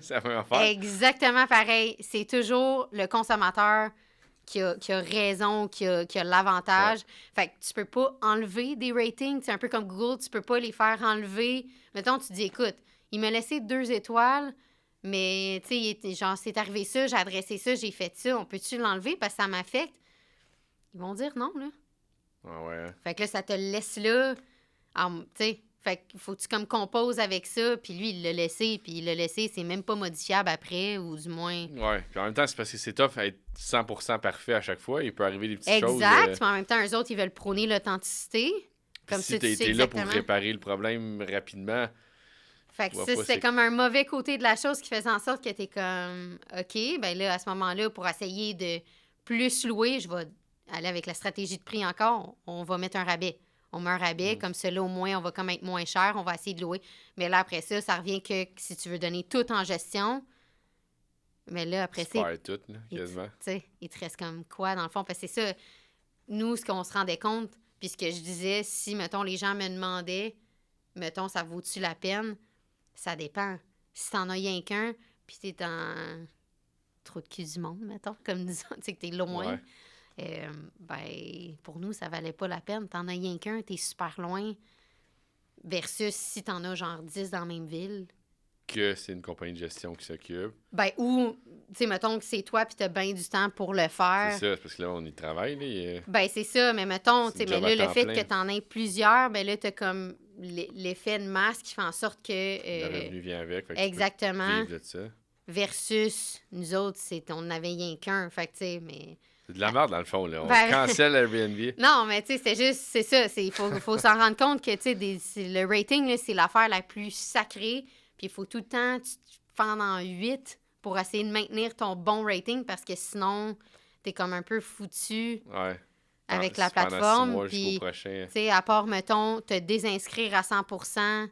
Ça fait affaire. Exactement pareil. C'est toujours le consommateur qui a raison, qui a l'avantage. Fait que tu peux pas enlever des ratings. C'est un peu comme Google, tu peux pas les faire enlever. Mettons, tu dis, écoute, il m'a laissé 2 étoiles, mais, tu sais, genre, c'est arrivé ça, j'ai adressé ça, j'ai fait ça. On peut-tu l'enlever parce que ça m'affecte? Ils vont dire non, là. Ah ouais. Fait que là, ça te laisse là. Tu sais, fait qu'il faut que tu comme composes avec ça, puis lui, il l'a laissé, puis il l'a laissé, c'est même pas modifiable après, ou du moins... Ouais. Puis en même temps, c'est parce que c'est tough à être 100% parfait à chaque fois. Il peut arriver des petites choses. Exact, mais en même temps, eux autres, ils veulent prôner l'authenticité. Comme si ça, tu sais t'es là pour exactement. réparer le problème rapidement. Fait que vois ça, pas, c'était c'est- comme un mauvais côté de la chose qui faisait en sorte que t'es comme, OK, ben là, à ce moment-là, pour essayer de plus louer, je vais aller avec la stratégie de prix encore, on va mettre un rabais. On met un rabais, comme cela, au moins, on va comme être moins cher, on va essayer de louer. Mais là, après ça, ça revient que si tu veux donner tout en gestion, mais là, après Tu ça, perds tout, là, quasiment. tu sais, il te reste comme quoi, dans le fond? Parce que c'est ça, nous, ce qu'on se rendait compte, puis ce que je disais, si, mettons, les gens me demandaient, mettons, ça vaut-tu la peine? Ça dépend. Si t'en as rien qu'un, puis t'es dans trop de cul du monde, mettons, comme disons, tu sais, que t'es loin, ben, pour nous, ça valait pas la peine. T'en as rien qu'un, t'es super loin, versus si t'en as genre 10 dans la même ville. Que c'est une compagnie de gestion qui s'occupe. Ben, ou, tu sais, mettons que c'est toi, puis t'as bien du temps pour le faire. C'est ça, c'est parce que là, on y travaille. Là, Ben, c'est ça, mais mettons, tu C'est sais, une mais job là, à le fait temps que plein. t'en aies plusieurs, ben là, t'as comme l'effet de masse qui fait en sorte que... le revenu vient avec. Fait que tu peux exactement. vivre de ça. Versus, nous autres, on n'avait rien qu'un. Fait que, tu sais, mais... C'est de la merde, dans le fond. Là. On Ben- cancelle Airbnb. Non, mais tu sais, c'est juste, c'est ça. Il faut s'en rendre compte que, tu sais, le rating, là, c'est l'affaire la plus sacrée. Puis il faut tout le temps, tu te fends en 8 pour essayer de maintenir ton bon rating parce que sinon, t'es comme un peu foutu Ouais. avec la Pendant 6 plateforme. mois Puis, jusqu'au prochain. tu sais, à part, mettons, te désinscrire à 100%,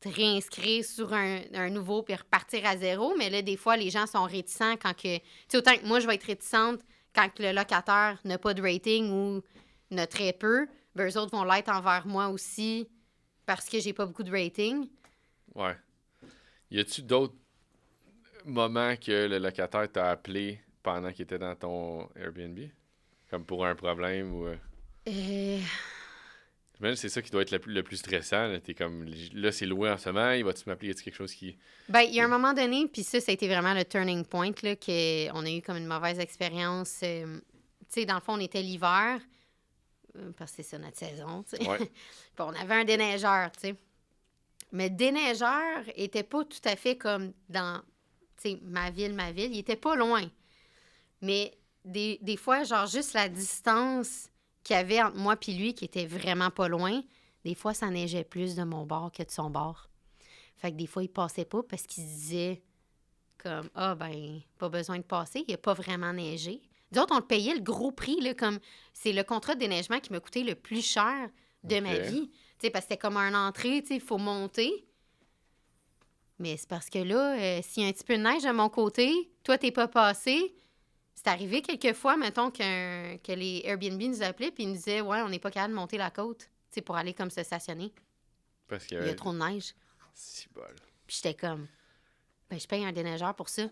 te réinscrire sur un nouveau puis repartir à zéro. Mais là, des fois, les gens sont réticents quand que... Tu sais, autant que moi, je vais être réticente quand que le locataire n'a pas de rating ou n'a très peu, ben, eux autres vont l'être envers moi aussi parce que j'ai pas beaucoup de rating. Ouais. Y a-tu d'autres moments que le locataire t'a appelé pendant qu'il était dans ton Airbnb? Comme pour un problème ou... J'imagine que c'est ça qui doit être le plus stressant. Là. T'es comme, là, c'est loué en ce moment, il va-tu m'appeler? Y a-tu quelque chose qui... Ben, il y a un moment donné, puis ça a été vraiment le turning point, là, qu'on a eu comme une mauvaise expérience. Tu sais, dans le fond, on était l'hiver, parce que c'est ça notre saison, tu sais. Ouais. Puis on avait un déneigeur, tu sais. Mais le déneigeur était pas tout à fait comme dans, tu sais, ma ville. Il était pas loin. Mais des fois, genre, juste la distance qu'il y avait entre moi puis lui, qui était vraiment pas loin, des fois, ça neigeait plus de mon bord que de son bord. Fait que des fois, il passait pas parce qu'il se disait comme « Ah, ben, pas besoin de passer, il a pas vraiment neigé. » D'autres, on le payait le gros prix, là, comme c'est le contrat de déneigement qui m'a coûté le plus cher de ma vie. Tu sais, parce que c'était comme un entrée, tu sais, il faut monter. Mais c'est parce que là, s'il y a un petit peu de neige de mon côté, toi, t'es pas passé. C'est arrivé quelques fois, mettons, que les Airbnb nous appelaient puis ils nous disaient « Ouais, on n'est pas capable de monter la côte, tu sais, pour aller comme se stationner. Parce qu'il Il y a trop de neige. » Si bol. Puis j'étais comme, ben, je paye un déneigeur pour ça.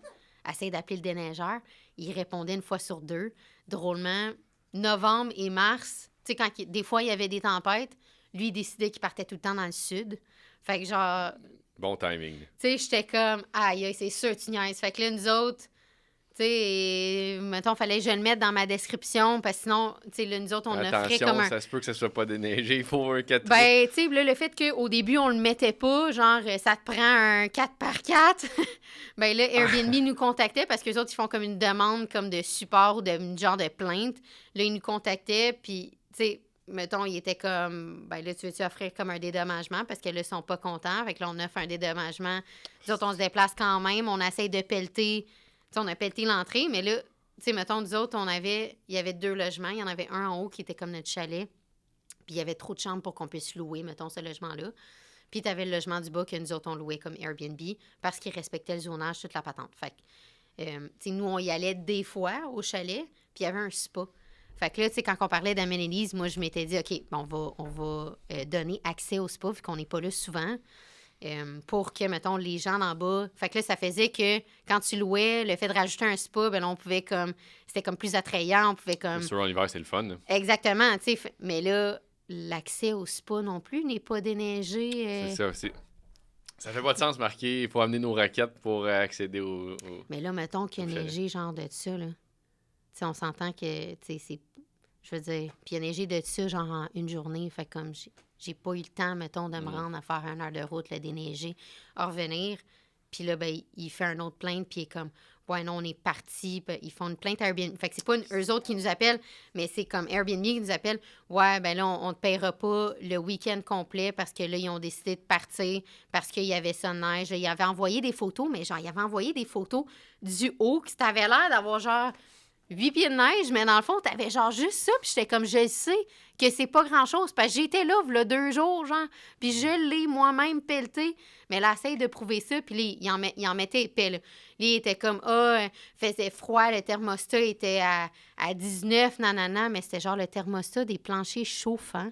Essaye d'appeler le déneigeur. Il répondait une fois sur deux. Drôlement, novembre et mars, tu sais, des fois, il y avait des tempêtes, lui, il décidait qu'il partait tout le temps dans le sud. Fait que genre, Bon timing. tu sais, j'étais comme, aïe, c'est sûr, tu niaises. Fait que là, nous autres, tu sais, mettons, fallait que je le mette dans ma description, parce que sinon, tu sais, là, nous autres, on offrait Attention, comme un... ça se peut que ça soit pas déneigé, il faut un 4 Ben, tu sais, là, le fait qu'au début, on le mettait pas, genre, ça te prend un 4x4, ben là, Airbnb nous contactait parce qu'eux autres, ils font comme une demande comme de support ou de genre de plainte. Là, ils nous contactaient, puis, tu sais, mettons, ils étaient comme, ben là, tu veux-tu offrir comme un dédommagement parce que là, ils sont pas contents. Fait que là, on offre un dédommagement. Nous autres, on se déplace quand même, on essaye de pelleter. Tu sais, on a pelleté l'entrée, mais là, tu sais, mettons, nous autres, il y avait 2 logements. Il y en avait un en haut qui était comme notre chalet. Puis il y avait trop de chambres pour qu'on puisse louer, mettons, ce logement-là. Puis tu avais le logement du bas que nous autres, on louait comme Airbnb parce qu'ils respectaient le zonage, toute la patente. Fait que, tu sais, nous, on y allait des fois au chalet, puis il y avait un spa. Fait que là, tu sais, quand on parlait d'amenities, moi, je m'étais dit, OK, bon, on va donner accès au spa, vu qu'on n'est pas là souvent, pour que, mettons, les gens d'en bas... Fait que là, ça faisait que quand tu louais, le fait de rajouter un spa, ben là, on pouvait comme... C'était comme plus attrayant, on pouvait comme... C'est sûr, en hiver, c'est le fun. Là. Exactement, tu sais. Mais là, l'accès au spa non plus n'est pas déneigé. C'est ça, ça fait pas de sens, marqué. Il faut amener nos raquettes pour accéder au... Mais là, mettons qu'il y a au chalet. neigé genre de ça, là. Tu sais, on s'entend que, tu sais, c'est... Je veux dire, puis il y a neigé de ça genre en une journée. Fait comme j'ai pas eu le temps, mettons, de me rendre à faire 1 heure de route, le déneiger, à revenir. Puis là, ben, il fait un autre plainte, puis il est comme... Ouais, non, on est parti. Ils font une plainte à Airbnb. Fait que c'est pas eux autres qui nous appellent, mais c'est comme Airbnb qui nous appelle. Ouais, ben là, on te paiera pas le week-end complet parce que là, ils ont décidé de partir parce qu'il y avait ça de neige. Ils avaient envoyé des photos, mais genre, ils avaient envoyé des photos du haut qui t'avait l'air d'avoir genre 8 pieds de neige, mais dans le fond, t'avais genre juste ça. Puis j'étais comme, je sais que c'est pas grand-chose parce que j'étais là, v'là 2 jours, genre. Puis je l'ai moi-même pelleté. Mais là, essaye de prouver ça. Puis là, il en mettait épais, là. Lui, il était comme, faisait froid, le thermostat était à 19, nanana, mais c'était genre le thermostat des planchers chauffants.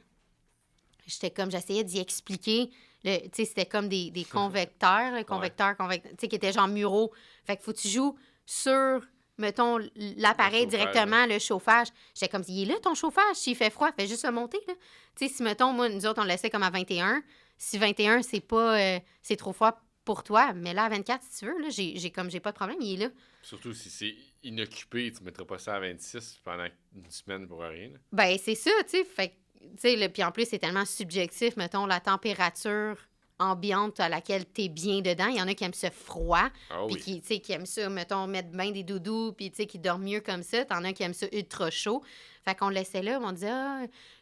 J'étais comme, j'essayais d'y expliquer. Tu sais, c'était comme des convecteurs, tu sais, qui étaient genre muraux. Fait que faut que tu joues sur, mettons, l'appareil Le chauffage, directement, le chauffage. J'étais comme, il est là ton chauffage, s'il fait froid, fais juste le monter, là. Tu sais, si, mettons, moi, nous autres, on le laissait comme à 21. Si 21, c'est pas, c'est trop froid pour toi, mais là, à 24, si tu veux, là, j'ai pas de problème, il est là. Surtout si c'est inoccupé, tu ne mettras pas ça à 26 pendant une semaine pour rien. Là. Ben, c'est ça, tu sais. Fait que, puis en plus, c'est tellement subjectif, mettons, la température ambiante à laquelle t'es bien dedans. Il y en a qui aiment ça froid, puis qui aiment ça, mettons, mettre bien des doudous, puis qui dorment mieux comme ça. T'en as qui aiment ça ultra chaud. Fait qu'on le laissait là, on disait,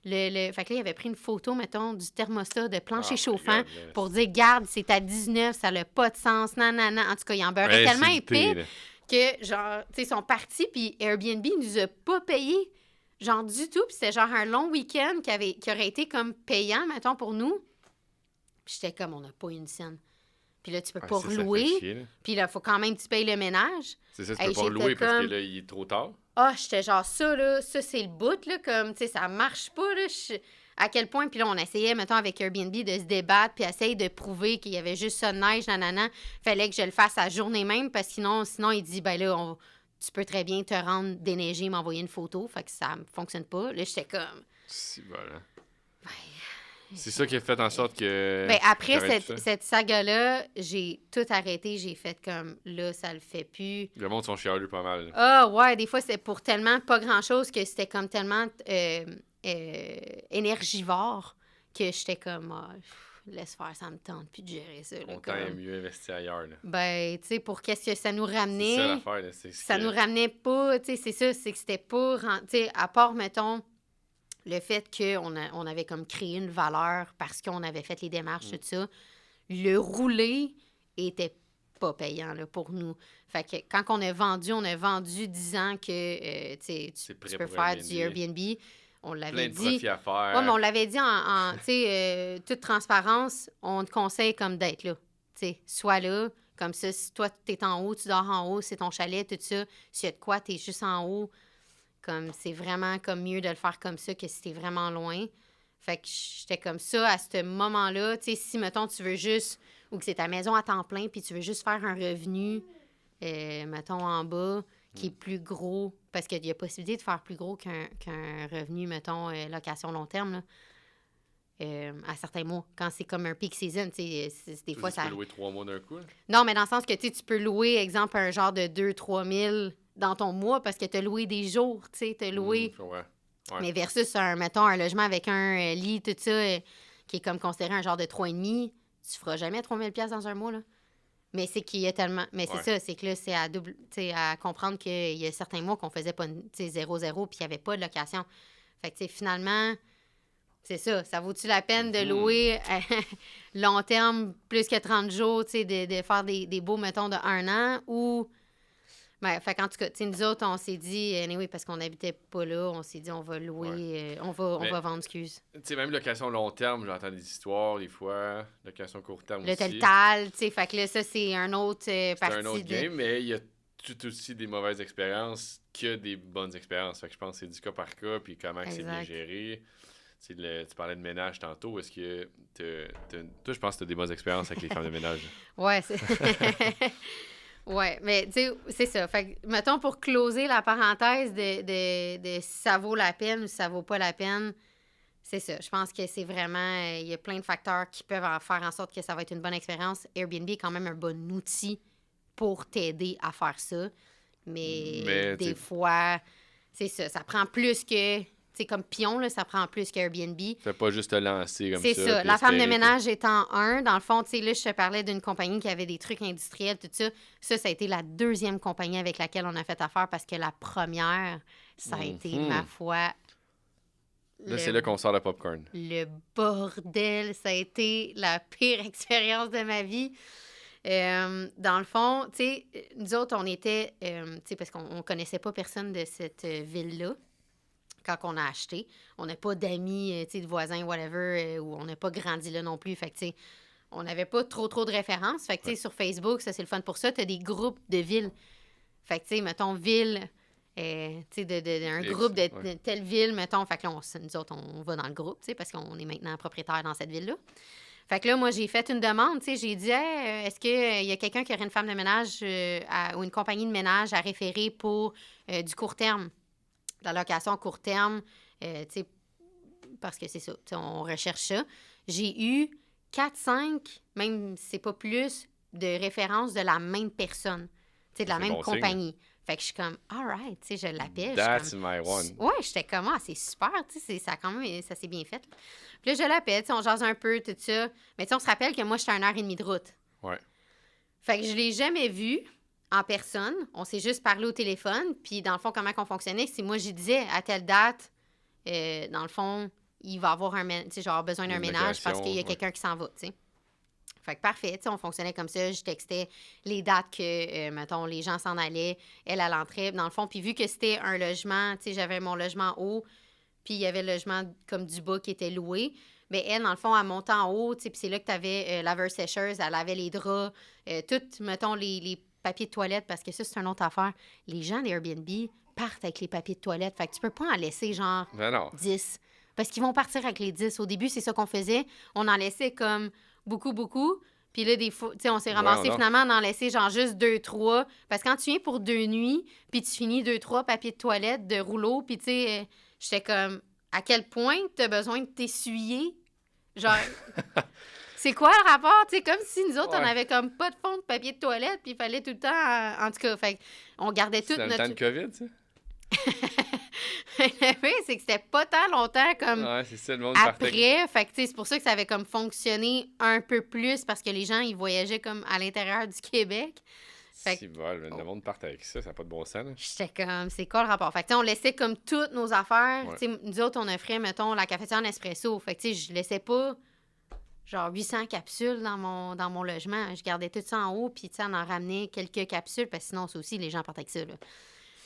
Fait que là, il avait pris une photo, mettons, du thermostat de plancher chauffant pour dire, garde, c'est à 19, ça n'a pas de sens, nanana. En tout cas, il en beurrait tellement épais que, genre, tu sais, ils sont partis, puis Airbnb nous a pas payé, genre, du tout. Puis c'était genre un long week-end qui aurait été comme payant, mettons, pour nous. Puis j'étais comme, on n'a pas une scène. Puis là, tu peux pas Ça fait relouer. chier, là. Puis là, il faut quand même que tu payes le ménage. C'est ça, tu Hey, peux pas j'étais louer parce que comme- là, il est trop tard. Ah, j'étais genre, ça, c'est le bout, là, comme, tu sais, ça marche pas, là. À quel point, puis là, on essayait, mettons, avec Airbnb, de se débattre, puis essayer de prouver qu'il y avait juste ça de neige, nanana. Fallait que je le fasse à journée même, parce que sinon il dit, ben là, tu peux très bien te rendre déneigé, m'envoyer une photo, fait que ça fonctionne pas. Là, j'étais comme... Si, voilà. C'est ça qui a fait en sorte que... Ben, après t'arrêtes tout ça. cette saga-là, j'ai tout arrêté, j'ai fait comme, là, ça le fait plus. Le monde sont chialeux pas mal. là. Ah, ouais, des fois, c'est pour tellement pas grand-chose que c'était comme tellement énergivore que j'étais comme, ah, laisse faire, ça me tente plus de gérer ça. Là, Mon temps est comme... mieux investi ailleurs. Là. Ben, tu sais, pour qu'est-ce que ça nous C'est ça ramenait, l'affaire. Là. ça nous ramenait pas, tu sais, c'est ça, c'est que c'était pas, tu sais, à part, mettons, le fait qu'on avait comme créé une valeur parce qu'on avait fait les démarches, tout ça, le rouler était pas payant là, pour nous. Fait que quand on a vendu disant que C'est prêt tu peux pour faire Airbnb. du Airbnb. On Plein l'avait de dit. profits à faire. Ouais, mais on l'avait dit tu sais, toute transparence, on te conseille comme d'être là. Tu sais, sois là, comme ça, si toi, t'es en haut, tu dors en haut, c'est ton chalet, tout ça. S'il y a de quoi, t'es juste en haut. Comme, c'est vraiment comme mieux de le faire comme ça que si t'es vraiment loin. Fait que j'étais comme ça à ce moment-là. Tu sais, si, mettons, tu veux juste... Ou que c'est ta maison à temps plein, puis tu veux juste faire un revenu, mettons, en bas, qui est plus gros. Parce qu'il y a possibilité de faire plus gros qu'un revenu, mettons, location long terme, là. À certains mois, quand c'est comme un peak season, tu sais, des fois, Tu ça... peux louer 3 mois d'un coup. là. Non, mais dans le sens que, tu sais, tu peux louer, exemple, un genre de 2-3 000 dans ton mois parce que tu as loué des jours, tu sais, tu as loué... Ouais. Ouais. Mais versus, mettons, un logement avec un lit, tout ça, qui est comme considéré un genre de 3,5, tu feras jamais 3 000 $ dans un mois, là. Mais c'est qu'il y a tellement... Mais c'est Ouais. ça, c'est que là, c'est à double... Tu sais, à comprendre qu'il y a certains mois qu'on faisait pas, tu sais, 0-0, puis il n'y avait pas de location. Fait que, tu sais, finalement... C'est ça vaut-tu la peine de louer long terme, plus que 30 jours, tu sais, de faire des beaux, mettons, de 1 an, ou... Ben, fait qu'en tout cas, tu sais, nous autres, on s'est dit, anyway, parce qu'on n'habitait pas là, on s'est dit, on va louer, on va vendre, excuse. Tu sais, même location long terme, j'entends des histoires des fois. Location court terme Là, aussi. t'as le TAL, tu sais, fait que là, ça, c'est un autre C'est partie un autre de... game, mais il y a tout aussi des mauvaises expériences que des bonnes expériences. Fait que je pense que c'est du cas par cas, puis comment que c'est bien Exact. géré. Tu parlais de ménage tantôt. Est-ce que toi, je pense que tu as des bonnes expériences avec les femmes de ménage. Ouais, c'est... ouais, mais tu sais, c'est ça. Fait que, mettons, pour closer la parenthèse de si ça vaut la peine ou si ça vaut pas la peine, c'est ça. Je pense que c'est vraiment... Il y a plein de facteurs qui peuvent en faire en sorte que ça va être une bonne expérience. Airbnb est quand même un bon outil pour t'aider à faire ça. Mais des fois, c'est ça. Ça prend plus que... Tu sais, comme Pion, là, ça prend plus qu'Airbnb. Fais pas juste te lancer comme ça. C'est ça. puis La femme de espérer que- ménage étant un, dans le fond, tu sais, là, je te parlais d'une compagnie qui avait des trucs industriels, tout ça. Ça a été la deuxième compagnie avec laquelle on a fait affaire parce que la première, ça a été, ma foi... Là, c'est là qu'on sort le popcorn. Le bordel, ça a été la pire expérience de ma vie. Dans le fond, tu sais, nous autres, on était, tu sais, parce qu'on connaissait pas personne de cette ville-là quand on a acheté. On n'a pas d'amis, tu sais, de voisins, whatever, ou on n'a pas grandi là non plus. Fait que, tu sais, on n'avait pas trop de références. Fait que, tu sais, sur Facebook, ça, c'est le fun pour ça. Tu as des groupes de villes. Fait que, tu sais, mettons, ville... tu sais, un groupe de telle ville, mettons. Fait que là, nous autres, on va dans le groupe, tu sais, parce qu'on est maintenant propriétaire dans cette ville-là. Fait que là, moi, j'ai fait une demande, tu sais, j'ai dit, hey, est-ce qu'il y a quelqu'un qui aurait une femme de ménage ou une compagnie de ménage à référer pour du court terme, de la location court terme, tu sais, parce que c'est ça, tu sais, on recherche ça. J'ai eu 4-5, même si c'est pas plus, de références de la même personne, tu sais, de la C'est même bon signe. compagnie. Fait que je suis comme, all right, tu sais, je l'appelle. That's my one. Ouais, j'étais comme, ah, c'est super, tu sais, ça quand même, ça s'est bien fait. Puis là, je l'appelle, tu sais, on jase un peu, tout ça. Mais tu sais, on se rappelle que moi, j'étais à 1h30 de route. Ouais. Fait que je l'ai jamais vu en personne. On s'est juste parlé au téléphone. Puis dans le fond, comment qu'on fonctionnait, c'est moi, j'y disais, à telle date, dans le fond, il va avoir tu sais, genre besoin d'un Une ménage parce location, qu'il y a ouais. quelqu'un qui s'en va, tu sais. Fait que parfait, tu sais, on fonctionnait comme ça. Je textais les dates que, mettons, les gens s'en allaient. Elle entrait, dans le fond. Puis vu que c'était un logement, tu sais, j'avais mon logement haut, puis il y avait le logement comme du bas qui était loué. Bien, elle, dans le fond, elle montait en haut, tu sais, puis c'est là que tu avais laveuse-sécheuse, elle lavait les draps, tout, mettons, les papiers de toilette, parce que ça, c'est une autre affaire. Les gens des Airbnb partent avec les papiers de toilette. Fait que tu peux pas en laisser, genre, Ben non. 10. Parce qu'ils vont partir avec les 10. Au début, c'est ça qu'on faisait. On en laissait comme beaucoup, beaucoup. Puis là, des fois, tu sais, on s'est ramassé Voyons donc. finalement à en laisser genre juste 2, 3. Parce que quand tu viens pour 2 nuits, puis tu finis 2, 3 papiers de toilette, de rouleau, puis tu sais, j'étais comme, à quel point t'as besoin de t'essuyer? Genre, c'est quoi le rapport? Tu sais, comme si nous autres, on Ouais. avait comme pas de fond de papier de toilette, puis il fallait tout le temps, en tout cas, fait on gardait tout C'est dans le temps de COVID, ça? Oui, c'est que c'était pas tant longtemps comme Ouais, c'est ça, le monde partait. après. Fait que, tu sais, c'est pour ça que ça avait comme fonctionné un peu plus parce que les gens, ils voyageaient comme à l'intérieur du Québec. Fait que- Si vol, le monde part avec ça, ça n'a pas de bon sens. Là. J'étais comme, c'est quoi le rapport? Fait que, tu sais, on laissait comme toutes nos affaires. Ouais. Tu sais, nous autres, on offrait, mettons, la cafetière en espresso. Fait que, tu sais, je laissais pas genre 800 capsules dans mon logement. Je gardais tout ça en haut, puis, tu sais, on en ramenait quelques capsules parce que sinon, ça aussi, les gens partent avec ça, là.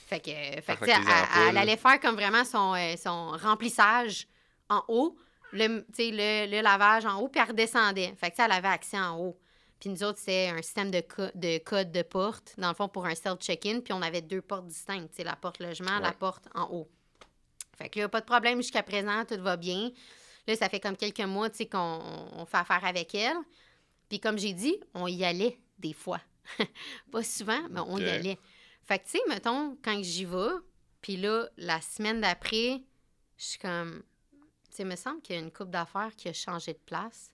Fait que, Partent tu sais, avec les ampoules. elle allait faire comme vraiment son remplissage en haut, tu sais, le lavage en haut, puis elle redescendait. Fait que, tu sais, elle avait accès en haut. Puis nous autres, c'était un système de code de porte, dans le fond, pour un self-check-in, puis on avait 2 portes distinctes, tu sais, la porte logement, la Ouais. porte en haut. Fait que là, pas de problème jusqu'à présent, tout va bien. Là, ça fait comme quelques mois, tu sais, qu'on fait affaire avec elle. Puis comme j'ai dit, on y allait des fois. Pas souvent, mais on y Ok. allait. Fait que, tu sais, mettons, quand j'y vais, puis là, la semaine d'après, je suis comme... Tu sais, il me semble qu'il y a une couple d'affaires qui a changé de place.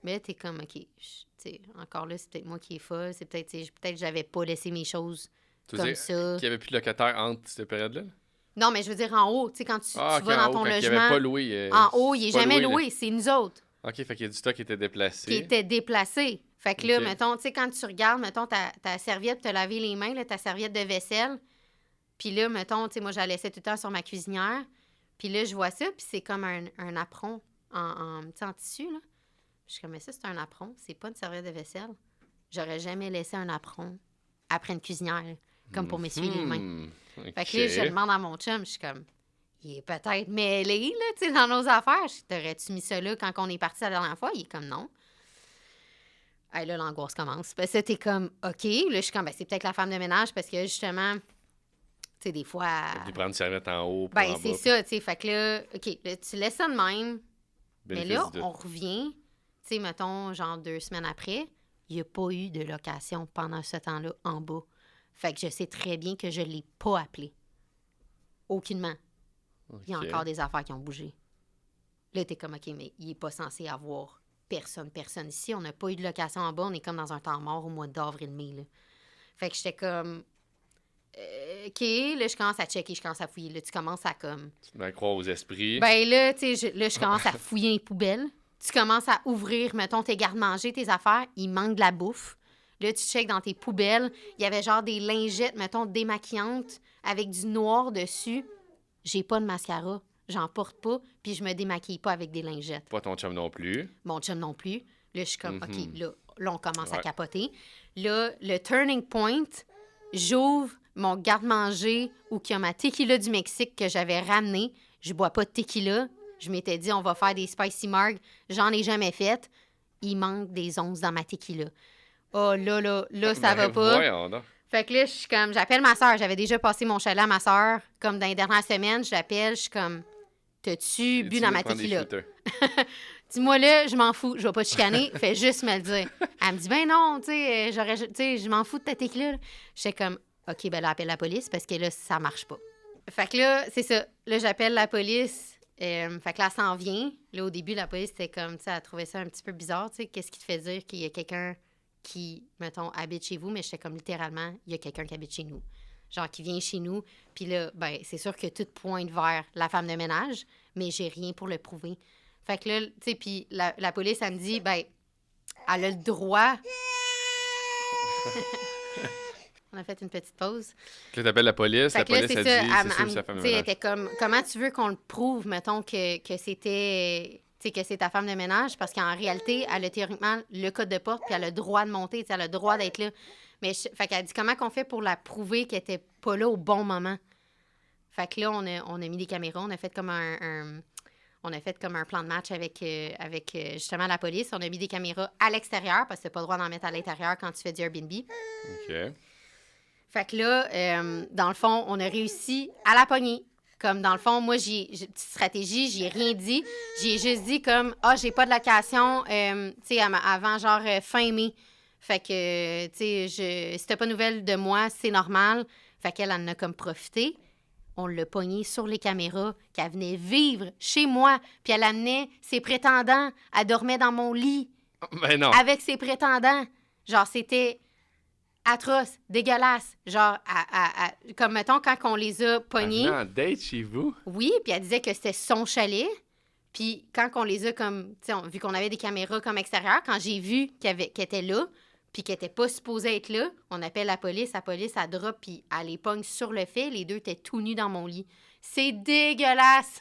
Mais là, t'es comme, OK, tu sais, encore là, c'est peut-être moi qui est folle. C'est peut-être, tu sais, peut-être que j'avais pas laissé mes choses Tu comme sais, ça. qu'il n'y avait plus de locataires entre cette période-là? Non, mais je veux dire en haut, tu sais, quand tu Ah, vas ok, en dans haut, ton quand il logement, avait pas loué. en haut, il est pas jamais là. loué, c'est nous autres Ok, fait qu'il y a du stock qui était déplacé. qui étaient déplacés. Fait que là, Ok. mettons, tu sais, quand tu regardes, mettons, ta serviette, te laver les mains, là, ta serviette de vaisselle, puis là, mettons, tu sais, moi, je la laissais tout le temps sur ma cuisinière, puis là, je vois ça, puis c'est comme un apron tu sais, en tissu, là. Je suis comme, mais ça, c'est un apron, c'est pas une serviette de vaisselle. J'aurais jamais laissé un apron après une cuisinière, comme pour m'essuyer les mains. Fait que là, je demande à mon chum, je suis comme, il est peut-être mêlé, là, tu sais, dans nos affaires. T'aurais-tu mis ça là quand on est parti la dernière fois? Il est comme, non. Hey, là, l'angoisse commence. Parce que t'es comme, OK. Là, je suis comme, ben, c'est peut-être la femme de ménage parce que, justement, tu sais, des fois... Puis prendre une serviette en haut. Pour Ben, en c'est bas, ça, tu sais. Fait que là, OK, là, tu laisses ça de même. Mais bénéfice là, du doute. on revient, tu sais, mettons, genre 2 semaines après, il n'y a pas eu de location pendant ce temps-là en bas. Fait que je sais très bien que je ne l'ai pas appelé. Aucunement. Il y a Ok. encore des affaires qui ont bougé. Là, t'es comme, OK, mais il n'est pas censé avoir personne ici. On n'a pas eu de location en bas. On est comme dans un temps mort au mois d'avril-mai, là. Fait que j'étais comme, OK, là, je commence à checker, je commence à fouiller. Là, tu commences à comme... Tu dois croire aux esprits. Ben là, tu sais, là, je commence à fouiller les poubelles. Tu commences à ouvrir, mettons, tes garde-manger, tes affaires. Il manque de la bouffe. Là, tu checkes dans tes poubelles. Il y avait genre des lingettes, mettons, démaquillantes avec du noir dessus. J'ai pas de mascara. J'en porte pas. Puis je me démaquille pas avec des lingettes. Pas ton chum non plus. Mon chum non plus. Là, je suis comme, Mhm. OK, là, on commence à Ouais. capoter. Là, le turning point, j'ouvre mon garde-manger où il y a ma tequila du Mexique que j'avais ramenée. Je bois pas de tequila. Je m'étais dit, on va faire des spicy marg. J'en ai jamais fait. Il manque des onces dans ma tequila. Oh, là, ça va Ben, pas. Voyons donc. Fait que là, je suis comme, j'appelle ma soeur. J'avais déjà passé mon chalet à ma soeur. Comme dans les dernières semaines, je l'appelle, je suis comme, t'as-tu bu Tu dans veux ma prendre des tequila? shooters. Dis-moi là, je m'en fous. Je vais pas te chicaner. Fais juste me le dire. Elle me dit, ben non, tu sais, je m'en fous de ta tequila. J'étais comme, OK, ben là, appelle la police parce que là, ça marche pas. Fait que là, c'est ça. Là, j'appelle la police. Fait que là, ça s'en vient. Là, au début, la police, c'était comme, tu sais, elle trouvait ça un petit peu bizarre, tu sais. Qu'est-ce qui te fait dire qu'il y a quelqu'un qui, mettons, habite chez vous? Mais j'étais comme, littéralement, il y a quelqu'un qui habite chez nous. Genre, qui vient chez nous. Puis là, ben, c'est sûr que tout pointe vers la femme de ménage, mais j'ai rien pour le prouver. Fait que là, tu sais, puis la police, elle me dit, ben, elle a le droit. On a fait une petite pause. Là, t'appelles la police. Fait La que là, police, c'est elle ça. dit, c'est sûr que sa femme Tu sais, elle ménage. était comme, comment tu veux qu'on le prouve, mettons, que c'était, que c'est ta femme de ménage, parce qu'en réalité, elle a théoriquement le code de porte, puis elle a le droit de monter, elle a le droit d'être là. Mais fait qu'elle dit comment qu'on fait pour la prouver qu'elle était pas là au bon moment. Fait que là, on a mis des caméras, on a fait comme un plan de match avec justement la police. On a mis des caméras à l'extérieur, parce que t'as pas le droit d'en mettre à l'intérieur quand tu fais du Airbnb. OK. Fait que là, dans le fond, on a réussi à la pogner. Comme dans le fond, moi, j'ai petite stratégie, j'ai rien dit. J'ai juste dit comme, j'ai pas de location, tu sais, avant genre fin mai. Fait que, tu sais, si t'as pas de nouvelles de moi, c'est normal. Fait qu'elle en a comme profité. On l'a pognée sur les caméras, qu'elle venait vivre chez moi. Puis elle amenait ses prétendants. Elle dormait dans mon lit. Ben non. Avec ses prétendants. Genre, c'était atroce, dégueulasse. Genre, comme mettons, quand on les a pognés. Elle venait en date chez vous? Oui, puis elle disait que c'était son chalet. Puis quand on les a comme, tu sais, vu qu'on avait des caméras comme extérieures, quand j'ai vu qu'elle était là, puis qu'elle était pas supposée être là, on appelle la police, elle drop, puis elle les pogne sur le fait, les deux étaient tout nus dans mon lit. C'est dégueulasse!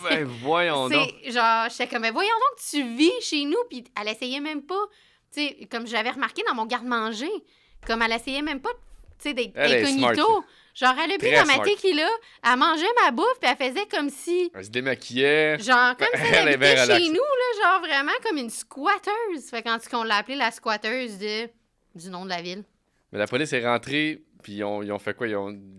Ben voyons donc. Genre, j'étais comme, mais voyons donc, tu vis chez nous, puis elle essayait même pas, tu sais, comme j'avais remarqué dans mon garde-manger, comme elle essayait même pas, tu sais, d'être Elle est smart, incognito. Genre, elle a bu Très dans ma smart. tequila, elle mangeait ma bouffe, puis elle faisait comme si... Elle se démaquillait. Genre, comme si Elle elle est bien habitait relax. chez nous, là, genre vraiment comme une squatteuse. Fait qu'en tout cas, on l'a appelée la squatteuse du nom de la ville. Mais la police est rentrée, puis ils ont fait quoi? Ils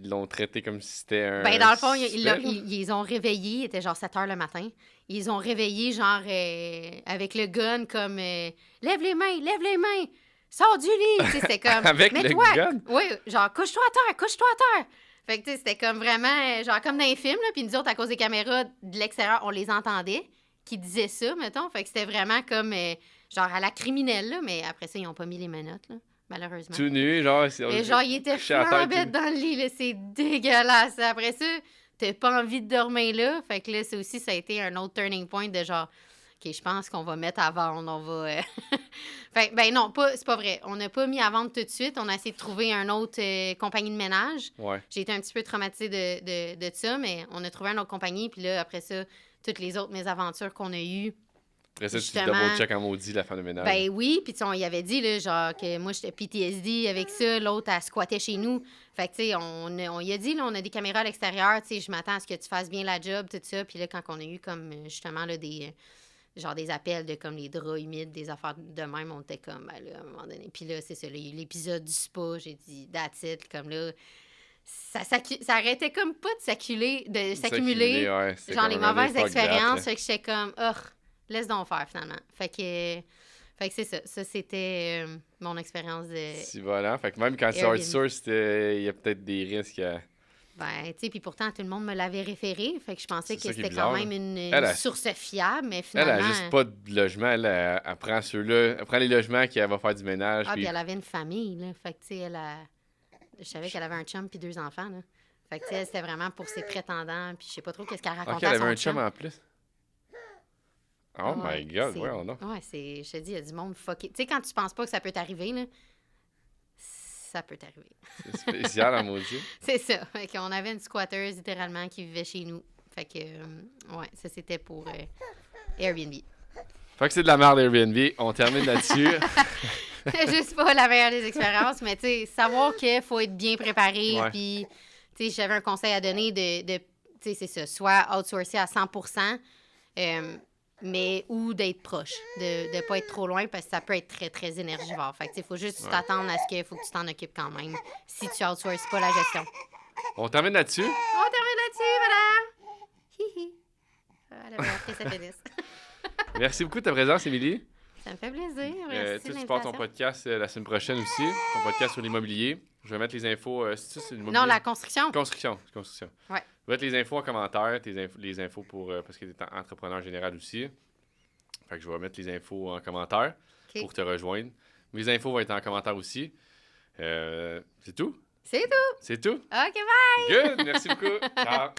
l'ont traité comme si c'était un... Ben, dans le fond, suspect, ils les ont réveillés, il était genre 7 h le matin. Ils ont réveillé, genre, avec le gun, comme lève les mains, sors du lit. Tu sais, c'était comme. Avec le mets-toi. gun? Oui, genre, couche-toi à terre. Fait que, tu sais, c'était comme vraiment, genre, comme dans les films, là. Puis nous autres, à cause des caméras de l'extérieur, on les entendait, qui disaient ça, mettons. Fait que c'était vraiment comme, genre, à la criminelle, là. Mais après ça, ils n'ont pas mis les menottes, là, malheureusement. Tout nu, genre... Mais genre, il était couché à terre, flambette dans le lit, là. C'est dégueulasse. Après ça, t'as pas envie de dormir là. Fait que là, ça aussi, ça a été un autre turning point de genre, OK, je pense qu'on va mettre à vendre. On va. Fait que, ben non, c'est pas vrai. On n'a pas mis à vendre tout de suite. On a essayé de trouver une autre compagnie de ménage. Ouais. J'ai été un petit peu traumatisée de ça, mais on a trouvé une autre compagnie. Puis là, après ça, toutes les autres mésaventures qu'on a eues. Après ça, tu Justement. double-check en maudit la femme de ménage. Ben oui, puis tu sais, on y avait dit, là, genre, que moi, j'étais PTSD avec ça, l'autre, elle squattait chez nous. Fait que, tu sais, on y a dit, là, on a des caméras à l'extérieur, tu sais, je m'attends à ce que tu fasses bien la job, tout ça. Puis là, quand on a eu, comme, justement, là, des appels de, comme, les draps humides, des affaires de même, on était comme, ben là, à un moment donné. Puis là, c'est ça, là, il y a eu l'épisode du spa, j'ai dit, that's it, comme là, ça arrêtait comme pas de s'accumuler, Ouais, c'est genre, comme les un mauvaises fuck that, expériences. là. Fait que j'étais comme, laisse donc faire, finalement. Fait que c'est ça. Ça, c'était mon expérience de... Si voilà. Fait que même quand c'est Airbnb. outsource, il y a peut-être des risques à... Ben, tu sais, puis pourtant, tout le monde me l'avait référé. Fait que je pensais C'est ça que qui est c'était bizarre, quand même Elle a- source fiable, mais Elle finalement... a juste pas de logement. Elle prend ceux-là. Elle prend les logements qu'elle va faire du ménage. Ah, puis puis elle avait une famille, là. Fait que, tu sais, je savais qu'elle avait un chum puis 2 enfants, là. Fait que, tu sais, c'était vraiment pour ses prétendants. Puis je sais pas trop qu'est-ce qu'elle Ok, racontait elle à avait son un chum en plus. Oh Ouais, my God, c'est- ouais, on a. Ouais, je te dis, il y a du monde fucké. Tu sais, quand tu penses pas que ça peut t'arriver, là, ça peut t'arriver. C'est spécial en maudit. C'est ça. Fait qu'on avait une squatteuse, littéralement, qui vivait chez nous. Fait que, ouais, ça, c'était pour Airbnb. Fait que c'est de la merde Airbnb. On termine là-dessus. Juste pas la meilleure des expériences, mais tu sais, savoir qu'il faut être bien préparé. Ouais. Puis, tu sais, j'avais un conseil à donner tu sais, c'est ça, soit outsourcer à 100%, mais ou d'être proche, de ne pas être trop loin parce que ça peut être très, très énergivore. Fait que, tu sais, il faut juste t'attendre à ce qu'il faut que tu t'en occupes quand même si tu outsources pas la gestion. On termine là-dessus. On termine là-dessus, madame! Hihi! Elle avait hâte que ça finisse. Merci beaucoup de ta présence, Émilie. Ça me fait plaisir. Merci Toi, de tu pars ton l'invitation. podcast la semaine prochaine aussi. Ton podcast sur l'immobilier. Je vais mettre les infos. C'est ça, c'est l'immobilier? Non, la construction. Construction. Ouais. Je vais mettre les infos en commentaire, les infos pour parce que tu es entrepreneur général aussi. Fait que je vais mettre les infos en commentaire OK. pour te rejoindre. Mes infos vont être en commentaire aussi. C'est tout? C'est tout. C'est tout? OK, bye! Good! Merci beaucoup. Ciao!